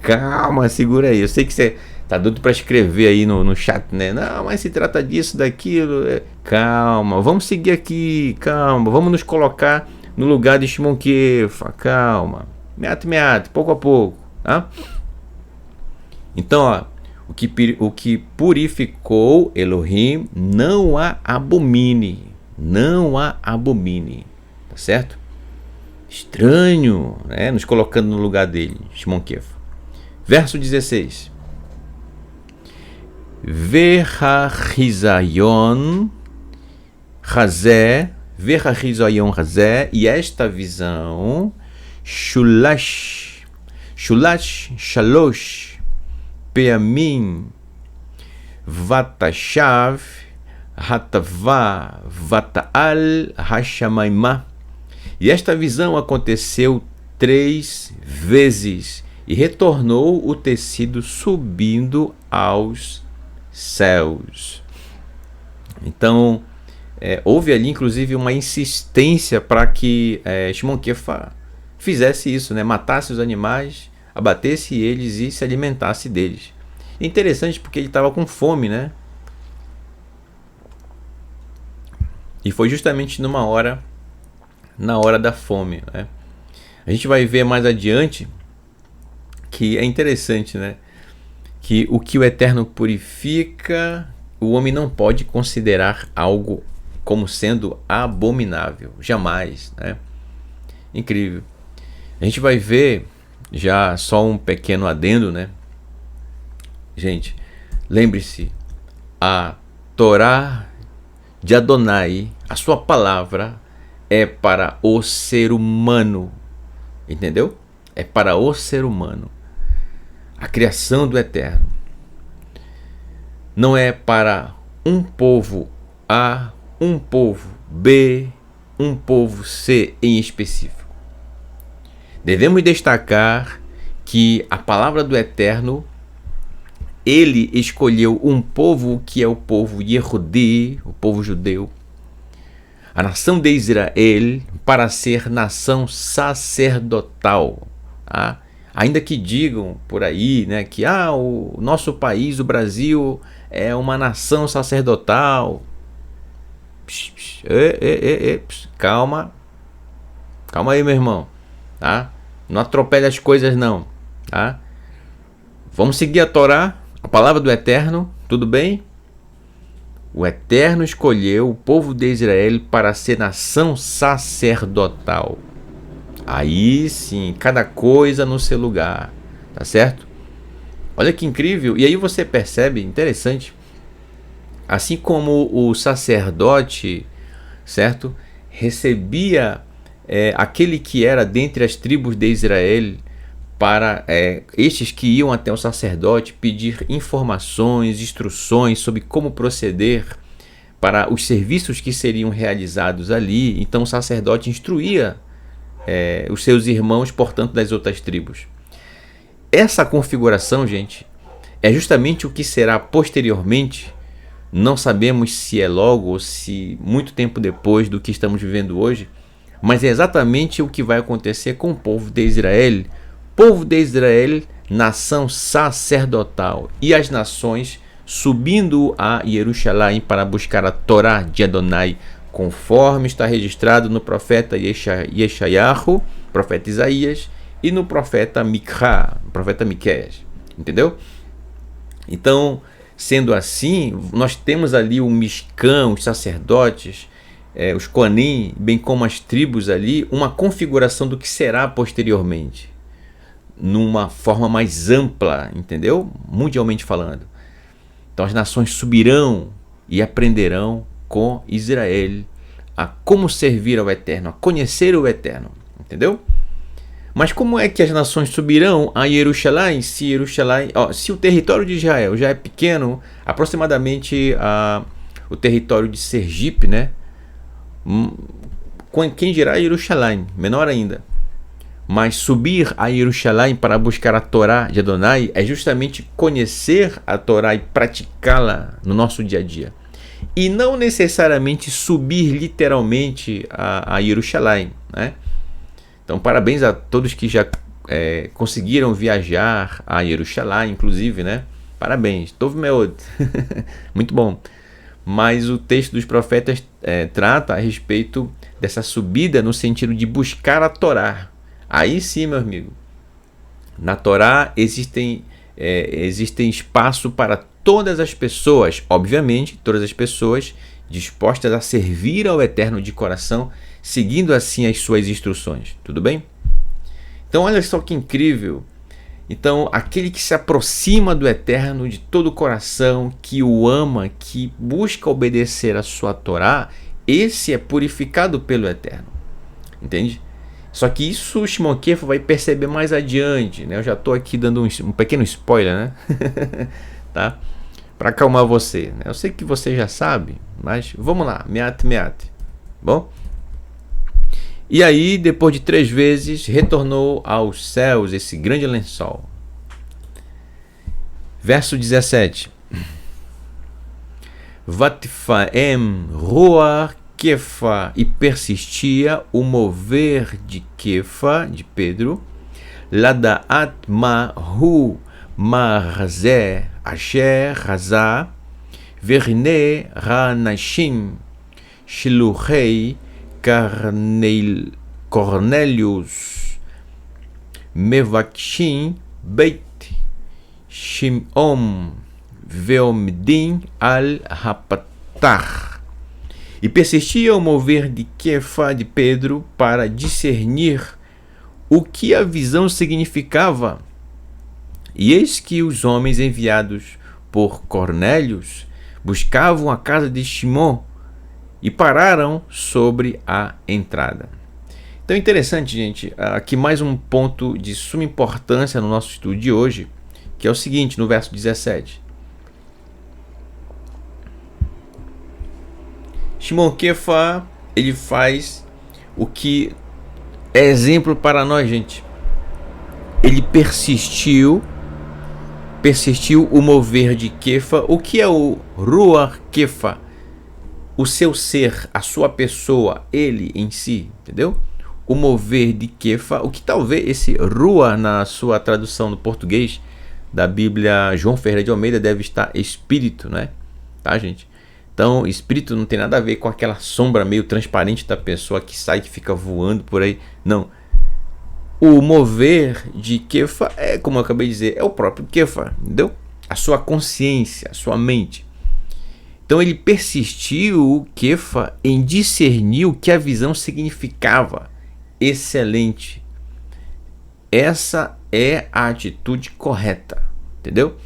Calma, segura aí. Eu sei que você tá doido para escrever aí no chat, né? Não, mas se trata disso, daquilo. Calma, vamos seguir aqui. Calma, vamos nos colocar no lugar de Shimon Kefa. Calma. Meat, pouco a pouco, tá? Então, ó, o que purificou Elohim, não a abomine. Não a abomine. Tá certo? Estranho, né? Nos colocando no lugar dele, Shimon Kefa. Verso 16. Verrachizayon Razé, e esta visão, Shalosh Peamim Vatashav Hatavá Vataal Hashamaimá. E esta visão aconteceu 3 vezes, e retornou o tecido subindo aos céus. Então, houve ali inclusive uma insistência para que Shimon Kefa fizesse isso, né? Matasse os animais, abatesse eles e se alimentasse deles. Interessante porque ele estava com fome, né? E foi justamente na hora da fome, né? A gente vai ver mais adiante que é interessante, né? Que o Eterno purifica, o homem não pode considerar algo como sendo abominável, jamais, né? Incrível. A gente vai ver, já só um pequeno adendo, né? Gente, lembre-se, a Torá de Adonai, a sua palavra, é para o ser humano, entendeu? É para o ser humano. A criação do Eterno não é para um povo A, um povo B, um povo C em específico. Devemos destacar que a palavra do Eterno, ele escolheu um povo que é o povo Yehudi, o povo judeu, a nação de Israel, para ser nação sacerdotal, tá? Ainda que digam por aí, né, que o nosso país, o Brasil, é uma nação sacerdotal. Calma aí, meu irmão, tá? Não atropele as coisas não, tá? Vamos seguir a Torá, a palavra do Eterno, tudo bem? O Eterno escolheu o povo de Israel para ser nação sacerdotal. Aí sim, cada coisa no seu lugar, tá certo? Olha que incrível. E aí você percebe, interessante, assim como o sacerdote, certo, recebia aquele que era dentre as tribos de Israel, para estes que iam até o sacerdote pedir informações, instruções sobre como proceder para os serviços que seriam realizados ali. Então o sacerdote instruía os seus irmãos, portanto, das outras tribos. Essa configuração, gente, é justamente o que será posteriormente. Não sabemos se é logo ou se muito tempo depois do que estamos vivendo hoje, mas é exatamente o que vai acontecer com o povo de Israel. Povo de Israel, nação sacerdotal, e as nações subindo a Jerusalém para buscar a Torá de Adonai, conforme está registrado no profeta Yeshayahu, profeta Isaías, e no profeta Mikha, profeta Miqueias. Entendeu? Então, sendo assim, nós temos ali o Mishkan, os sacerdotes, os Koanim, bem como as tribos ali, uma configuração do que será posteriormente, numa forma mais ampla, entendeu? Mundialmente falando. Então as nações subirão e aprenderão com Israel a como servir ao Eterno, a conhecer o Eterno, entendeu? Mas como é que as nações subirão a Jerusalém se o território de Israel já é pequeno, aproximadamente o território de Sergipe, né? Quem dirá Jerusalém, menor ainda. Mas subir a Jerusalém para buscar a Torá de Adonai é justamente conhecer a Torá e praticá-la no nosso dia a dia. E não necessariamente subir literalmente a Jerusalém, né? Então, parabéns a todos que já conseguiram viajar a Jerusalém, inclusive, né? Parabéns, Tov Meod. Muito bom. Mas o texto dos profetas trata a respeito dessa subida no sentido de buscar a Torá. Aí sim, meu amigo, na Torá existem espaço para todas as pessoas, obviamente, todas as pessoas dispostas a servir ao Eterno de coração, seguindo assim as suas instruções, tudo bem? Então olha só que incrível. Então aquele que se aproxima do Eterno de todo o coração, que o ama, que busca obedecer a sua Torá, esse é purificado pelo Eterno, entende? Só que isso o Shimon Kefa vai perceber mais adiante, né? Eu já estou aqui dando um pequeno spoiler, né? Tá? Para acalmar você, né? Eu sei que você já sabe, mas vamos lá, meate. Bom? E aí, depois de 3 vezes, retornou aos céus esse grande lençol. Verso 17. Vatfaem ruach Kefa, e persistia o mover de Kefa, de Pedro, Ladaat Mahu Marzeh Asher Hazah, Verne Ranashim Shiluchei Cornelius Mevakshin Beit Shimon Veomdim al-Hapatach. E persistia o mover de Kefa, de Pedro, para discernir o que a visão significava. E eis que os homens enviados por Cornélios buscavam a casa de Shimon e pararam sobre a entrada. Então é interessante, gente, aqui mais um ponto de suma importância no nosso estudo de hoje, que é o seguinte, no verso 17. Shimon Kefa, ele faz o que é exemplo para nós, gente. Ele persistiu o mover de Kefa. O que é o Ruach Kefa? O seu ser, a sua pessoa, ele em si, entendeu? O mover de Kefa, o que talvez esse Ruach, na sua tradução no português da Bíblia João Ferreira de Almeida, deve estar espírito, né? Tá, gente? Então, espírito não tem nada a ver com aquela sombra meio transparente da pessoa que sai, que fica voando por aí. Não. O mover de Kefa é, como eu acabei de dizer, é o próprio Kefa, entendeu? A sua consciência, a sua mente. Então, ele persistiu, Kefa, em discernir o que a visão significava. Excelente. Essa é a atitude correta, entendeu?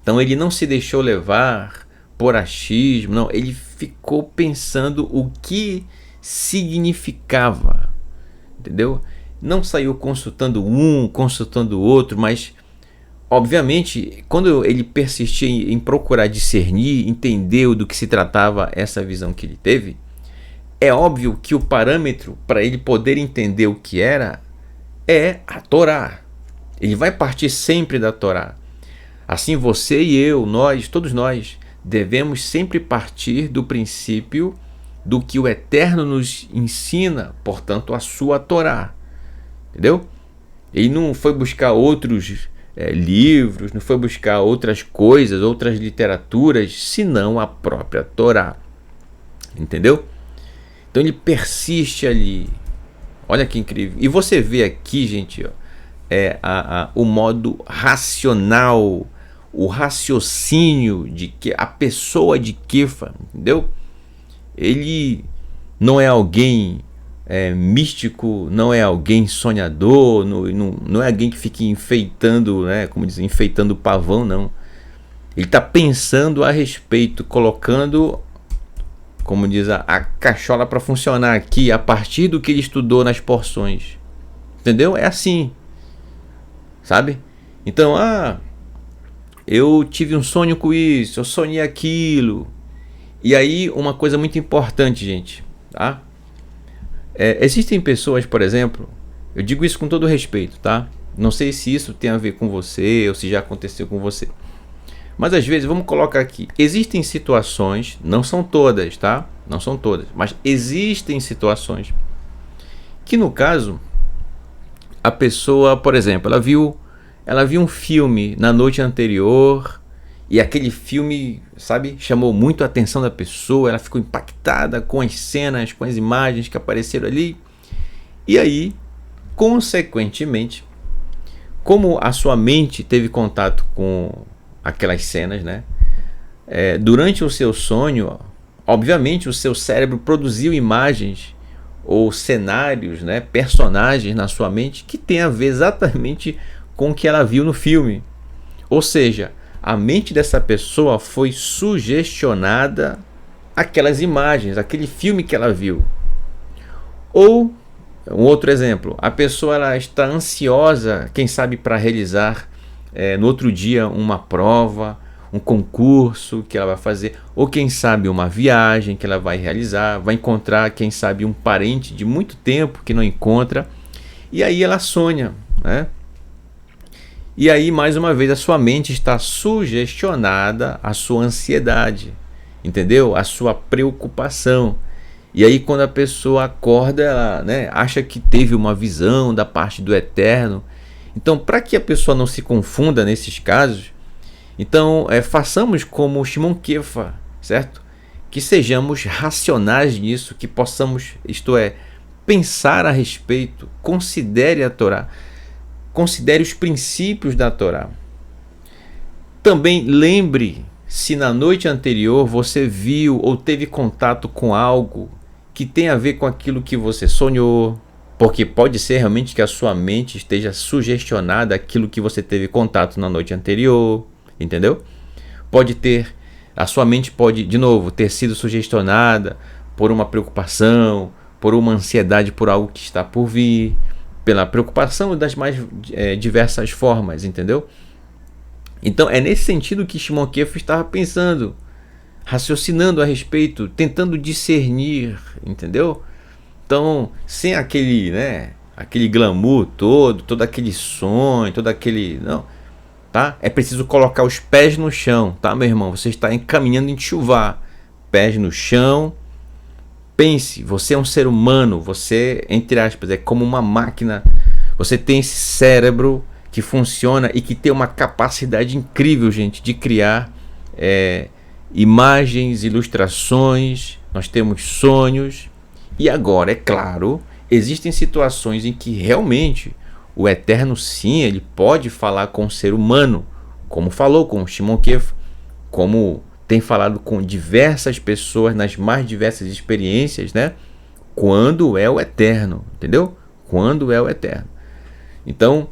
Então, ele não se deixou levar por achismo, não, ele ficou pensando o que significava, entendeu? Não saiu consultando um, consultando o outro, mas obviamente quando ele persistia em procurar discernir, entender do que se tratava essa visão que ele teve, é óbvio que o parâmetro para ele poder entender o que era é a Torá. Ele vai partir sempre da Torá. Assim você e eu, nós, todos nós, devemos sempre partir do princípio do que o Eterno nos ensina, portanto, a sua Torá. Entendeu? Ele não foi buscar outros livros, não foi buscar outras coisas, outras literaturas, senão a própria Torá. Entendeu? Então ele persiste ali. Olha que incrível. E você vê aqui, gente, ó, o modo racional, o raciocínio de que a pessoa de Kefa, entendeu? Ele não é alguém místico, não é alguém sonhador, não é alguém que fique enfeitando, né, como dizem, enfeitando o pavão, não. Ele está pensando a respeito, colocando, como diz, a cachola para funcionar aqui, a partir do que ele estudou nas porções. Entendeu? É assim. Sabe? Então, eu tive um sonho com isso, eu sonhei aquilo. E aí, uma coisa muito importante, gente, tá? Existem pessoas, por exemplo, eu digo isso com todo respeito, tá? Não sei se isso tem a ver com você ou se já aconteceu com você. Mas às vezes, vamos colocar aqui, existem situações, não são todas, tá? Não são todas, mas existem situações que, no caso, a pessoa, por exemplo, ela viu um filme na noite anterior e aquele filme, sabe, chamou muito a atenção da pessoa, ela ficou impactada com as cenas, com as imagens que apareceram ali. E aí, consequentemente, como a sua mente teve contato com aquelas cenas, né? Durante o seu sonho, obviamente o seu cérebro produziu imagens ou cenários, né, personagens na sua mente que tem a ver exatamente com o que ela viu no filme. Ou seja, a mente dessa pessoa foi sugestionada aquelas imagens, aquele filme que ela viu. Ou, um outro exemplo, a pessoa ela está ansiosa, quem sabe, para realizar no outro dia uma prova, um concurso que ela vai fazer, ou quem sabe uma viagem que ela vai realizar, vai encontrar, quem sabe, um parente de muito tempo que não encontra, e aí ela sonha, né? E aí, mais uma vez, a sua mente está sugestionada à sua ansiedade, entendeu? A sua preocupação. E aí, quando a pessoa acorda, ela, né, acha que teve uma visão da parte do Eterno. Então, para que a pessoa não se confunda nesses casos, então façamos como Shimon Kefa, certo? Que sejamos racionais nisso, que possamos, isto é, pensar a respeito, considere a Torá. Considere os princípios da Torá. Também lembre se na noite anterior você viu ou teve contato com algo que tem a ver com aquilo que você sonhou, porque pode ser realmente que a sua mente esteja sugestionada àquilo que você teve contato na noite anterior, entendeu? A sua mente pode, de novo, ter sido sugestionada por uma preocupação, por uma ansiedade por algo que está por vir, pela preocupação das mais diversas formas, entendeu? Então é nesse sentido que Shimon Kefa estava pensando, raciocinando a respeito, tentando discernir, entendeu? Então, sem aquele, né, aquele glamour todo aquele sonho, todo aquele... Não, tá? É preciso colocar os pés no chão, tá, meu irmão? Você está encaminhando em chuvar. Pés no chão. Pense, você é um ser humano, você, entre aspas, é como uma máquina. Você tem esse cérebro que funciona e que tem uma capacidade incrível, gente, de criar imagens, ilustrações. Nós temos sonhos. E agora, é claro, existem situações em que realmente o Eterno, sim, ele pode falar com o ser humano, como falou com Shimon Kefa, como tem falado com diversas pessoas nas mais diversas experiências, né? Quando é o Eterno, entendeu? Quando é o Eterno. Então,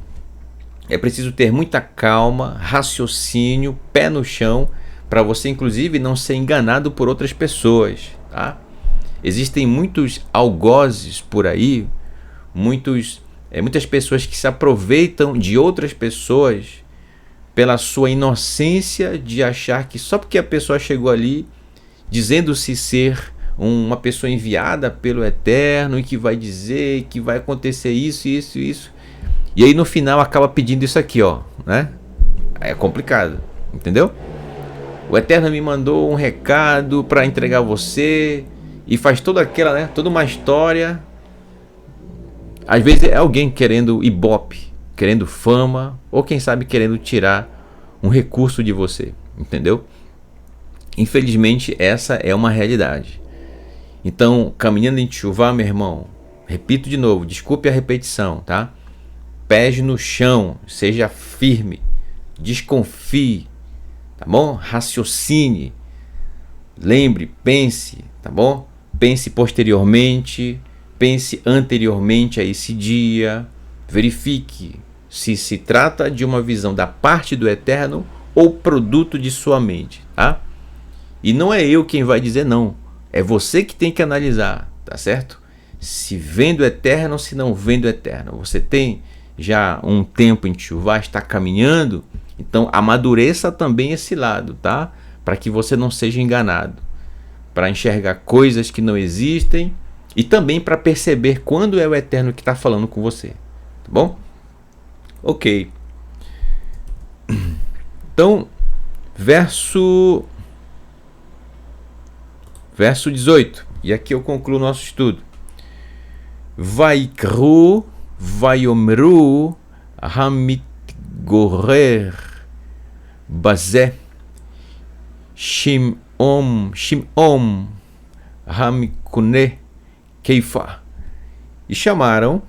é preciso ter muita calma, raciocínio, pé no chão, para você, inclusive, não ser enganado por outras pessoas, tá? Existem muitos algozes por aí, muitas pessoas que se aproveitam de outras pessoas pela sua inocência de achar que só porque a pessoa chegou ali dizendo-se ser uma pessoa enviada pelo Eterno e que vai dizer que vai acontecer isso, isso, isso, e aí no final acaba pedindo isso aqui, ó, né? é complicado, entendeu? O Eterno me mandou um recado para entregar você e faz toda aquela, né, toda uma história. Às vezes é alguém querendo ibope, querendo fama, ou quem sabe querendo tirar um recurso de você, entendeu? Infelizmente essa é uma realidade. Então, caminhando em chuva, meu irmão, repito de novo, desculpe a repetição, tá? Pés no chão, seja firme, desconfie, tá bom? Raciocine, lembre, pense, tá bom? Pense posteriormente, pense anteriormente a esse dia, verifique se se trata de uma visão da parte do Eterno ou produto de sua mente, tá? E não é eu quem vai dizer não, é você que tem que analisar, tá certo? Se vem do Eterno ou se não vem do Eterno. Você tem já um tempo em Teshuvá, está caminhando, então amadureça também esse lado, tá? Para que você não seja enganado, para enxergar coisas que não existem e também para perceber quando é o Eterno que está falando com você, tá bom? Ok. Então, verso 18, e aqui eu concluo o nosso estudo. Vaikru Vayomru Hamitgorer Bazé Shimom Hamikune Keifa. E chamaram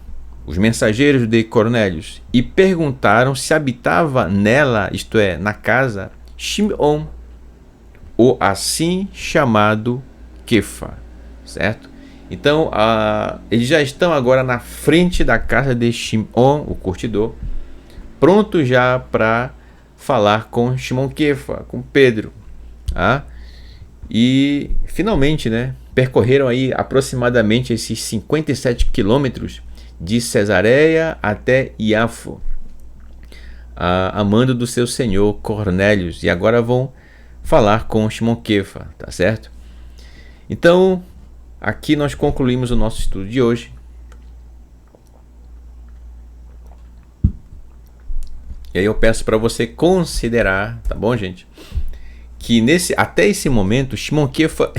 os mensageiros de Cornélios e perguntaram se habitava nela, isto é, na casa, Shimon, o assim chamado Kefa, certo? Então, eles já estão agora na frente da casa de Shimon, o curtidor, pronto já para falar com Shimon Kefa, com Pedro. Tá? E finalmente, né, percorreram aí aproximadamente esses 57 quilômetros de Cesareia até Iafo, a mando do seu senhor Cornélios, e agora vão falar com Shimon Kefa, tá certo? Então, aqui nós concluímos o nosso estudo de hoje. E aí eu peço para você considerar, tá bom, gente? Que até esse momento, Shimon Kefa,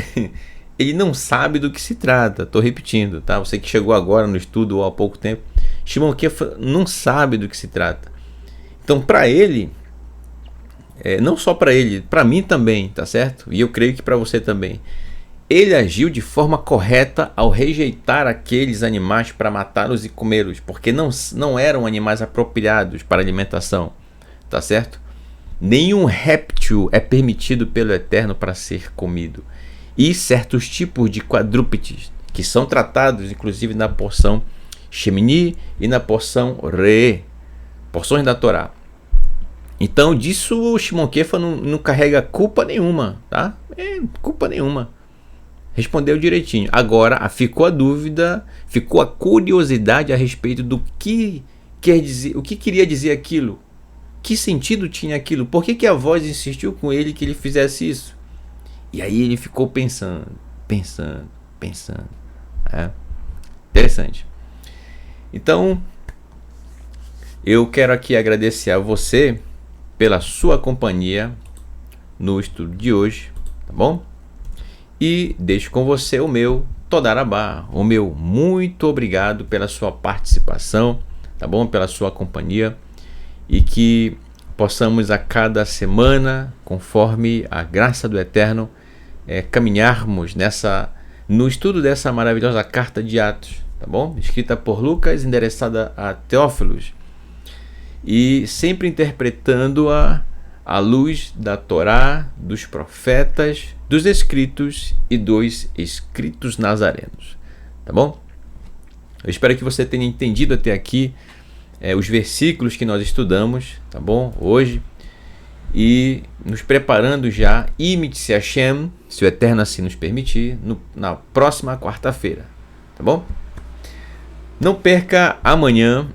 ele não sabe do que se trata. Estou repetindo, tá? Você que chegou agora no estudo há pouco tempo, Shimon Kefa não sabe do que se trata. Então, para ele, não só para ele, para mim também, tá certo? E eu creio que para você também. Ele agiu de forma correta ao rejeitar aqueles animais para matá-los e comê-los, porque não eram animais apropriados para alimentação, tá certo? Nenhum réptil é permitido pelo Eterno para ser comido. E certos tipos de quadrúpedes, que são tratados inclusive na porção Shemini e na porção Re, porções da Torá. Então disso o Shimon Kefa não carrega culpa nenhuma, tá? Culpa nenhuma. Respondeu direitinho. Agora ficou a dúvida, ficou a curiosidade a respeito do que quer dizer, o que queria dizer aquilo. Que sentido tinha aquilo? Por que a voz insistiu com ele que ele fizesse isso? E aí ele ficou pensando. Interessante. Então, eu quero aqui agradecer a você pela sua companhia no estudo de hoje, tá bom? E deixo com você o meu Todarabá, o meu muito obrigado pela sua participação, tá bom? Pela sua companhia, e que possamos a cada semana, conforme a graça do Eterno, caminharmos no estudo dessa maravilhosa carta de Atos, tá bom? Escrita por Lucas, endereçada a Teófilos, e sempre interpretando-a à luz da Torá, dos profetas, dos escritos e dos escritos nazarenos, tá bom? Eu espero que você tenha entendido até aqui os versículos que nós estudamos, tá bom? Hoje, e nos preparando já, imite-se Hashem, se o Eterno assim nos permitir, na próxima quarta-feira, tá bom? Não perca amanhã.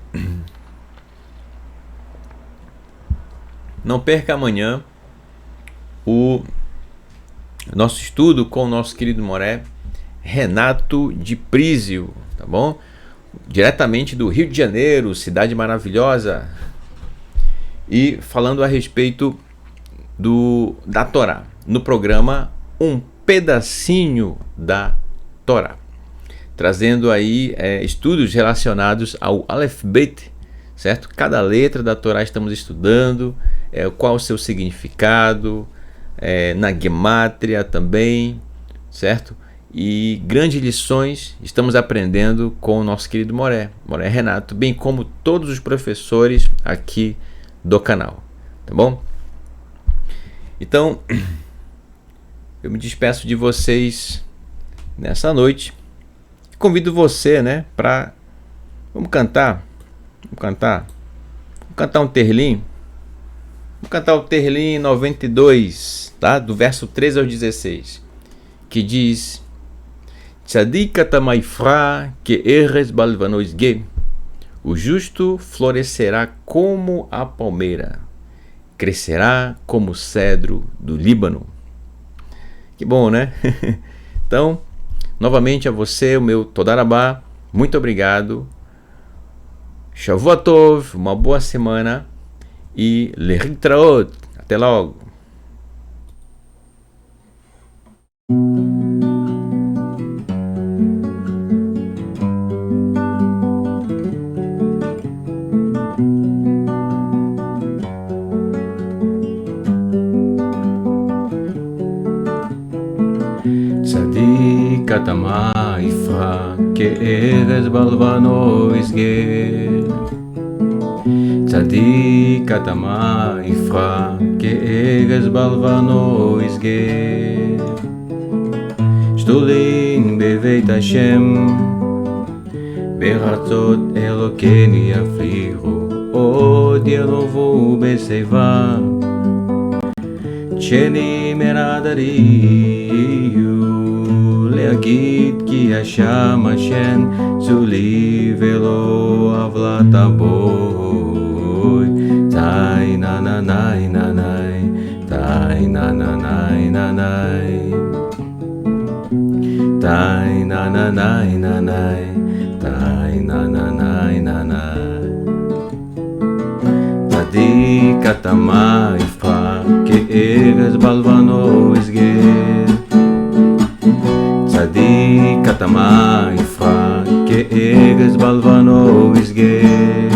Não perca amanhã o nosso estudo com o nosso querido Moré, Renato de Prísio, tá bom? Diretamente do Rio de Janeiro, cidade maravilhosa. e falando a respeito da Torá, no programa Um Pedacinho da Torá, trazendo aí estudos relacionados ao Aleph Bet, certo? Cada letra da Torá estamos estudando, qual o seu significado, na gemátria também, certo? E grandes lições estamos aprendendo com o nosso querido Moré Renato, bem como todos os professores aqui do canal, tá bom? Então, eu me despeço de vocês nessa noite. Convido você, né, para vamos cantar um terlim. Vamos cantar o Terlim 92, tá? Do verso 13 ao 16, que diz: Tzadik atamaifra que eres balvanoisge. O justo florescerá como a palmeira, crescerá como o cedro do Líbano. Que bom, né? Então, novamente a você, o meu Todarabá, muito obrigado. Shavua Tov, uma boa semana e Lehitraot. Até logo. Tzadik atamaifra ke'erez balvano isge. Tzadik atamaifra ke'erez balvano isge. Shtulin beveit Hashem, beratzot Elokeni yaflichu, od yerovu beseiva. Sheni meradariu leagid ki Hashem Hashem zuli velo avlat aboy. Tai na na na na na, tai na na na na na, tai na na na na na, tai na na na na na. Tzadik atamaifra ke'erez balvano isger. Tzadik atamaifra ke'erez balvano isger.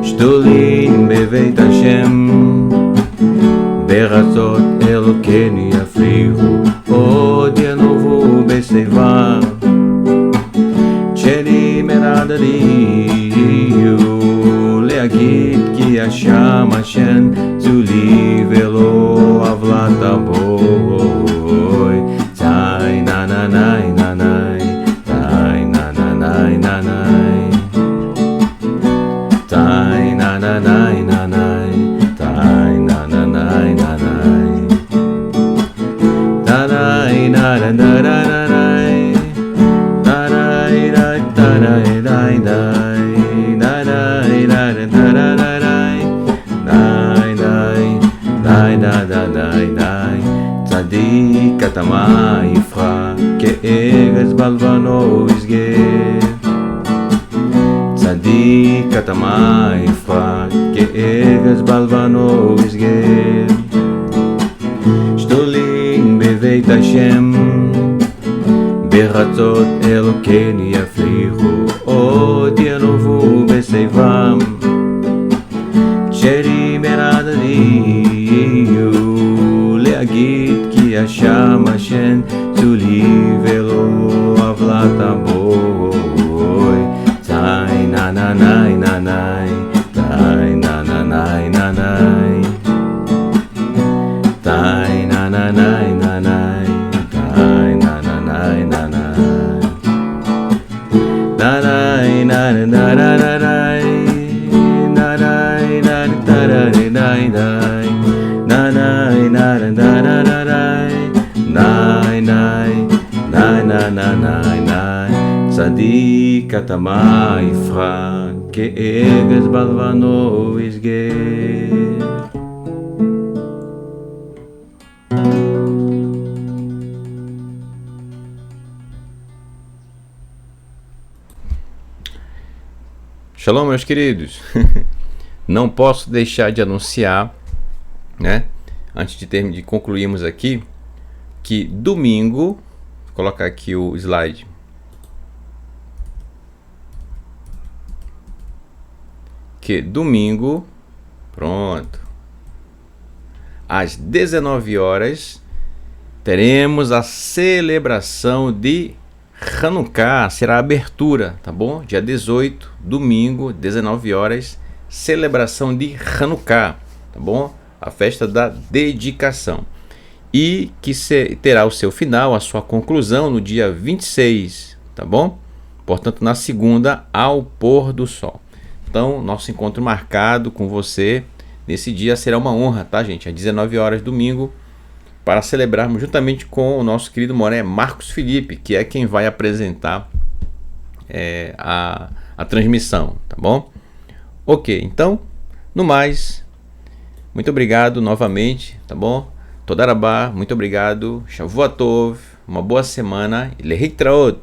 Shtulin beveit Hashem, beratzot Elokeni yaflichu, od yerovu beseiva. Sheni meradariu leagid ki Hashem Hashem zuli velo avlat aboy. Tai na na na na na, tai na na na na na, tai na na na na na, tai na na na na na, ta na na na na na na, ta na na na na na. Tzadik atamaifra ke'erez balvano isger. Tzadik atamaifra ke'erez balvano isger. Shtulin beveit Hashem, beratzot Elokeni yaflichu, od yerovu beseivam. Sheni meradariu leagid ki Hashem Hashem zuli velo avlat aboy. Tai na na na na na, tai na na na na na, tai na na na na na, tai na na na na na, na na na na na na. Tzadik atamaifra ke'erez balvano isger. Shalom, meus queridos. não posso deixar de anunciar, né, antes de concluirmos aqui, que domingo, vou colocar aqui o slide, que domingo, pronto, às 19 horas, teremos a celebração de Hanukkah, será a abertura, tá bom? Dia 18, domingo, 19 horas, celebração de Hanukkah, tá bom? A festa da dedicação. E que terá o seu final, a sua conclusão no dia 26, tá bom? Portanto, na segunda, ao pôr do sol. Então, nosso encontro marcado com você nesse dia será uma honra, tá, gente? Às 19 horas, domingo, para celebrarmos juntamente com o nosso querido Moré Marcos Felipe, que é quem vai apresentar a transmissão, tá bom? Ok, então, no mais, muito obrigado novamente, tá bom? Toda Rabá, muito obrigado, Shavuot Tov, uma boa semana e Lehitraot.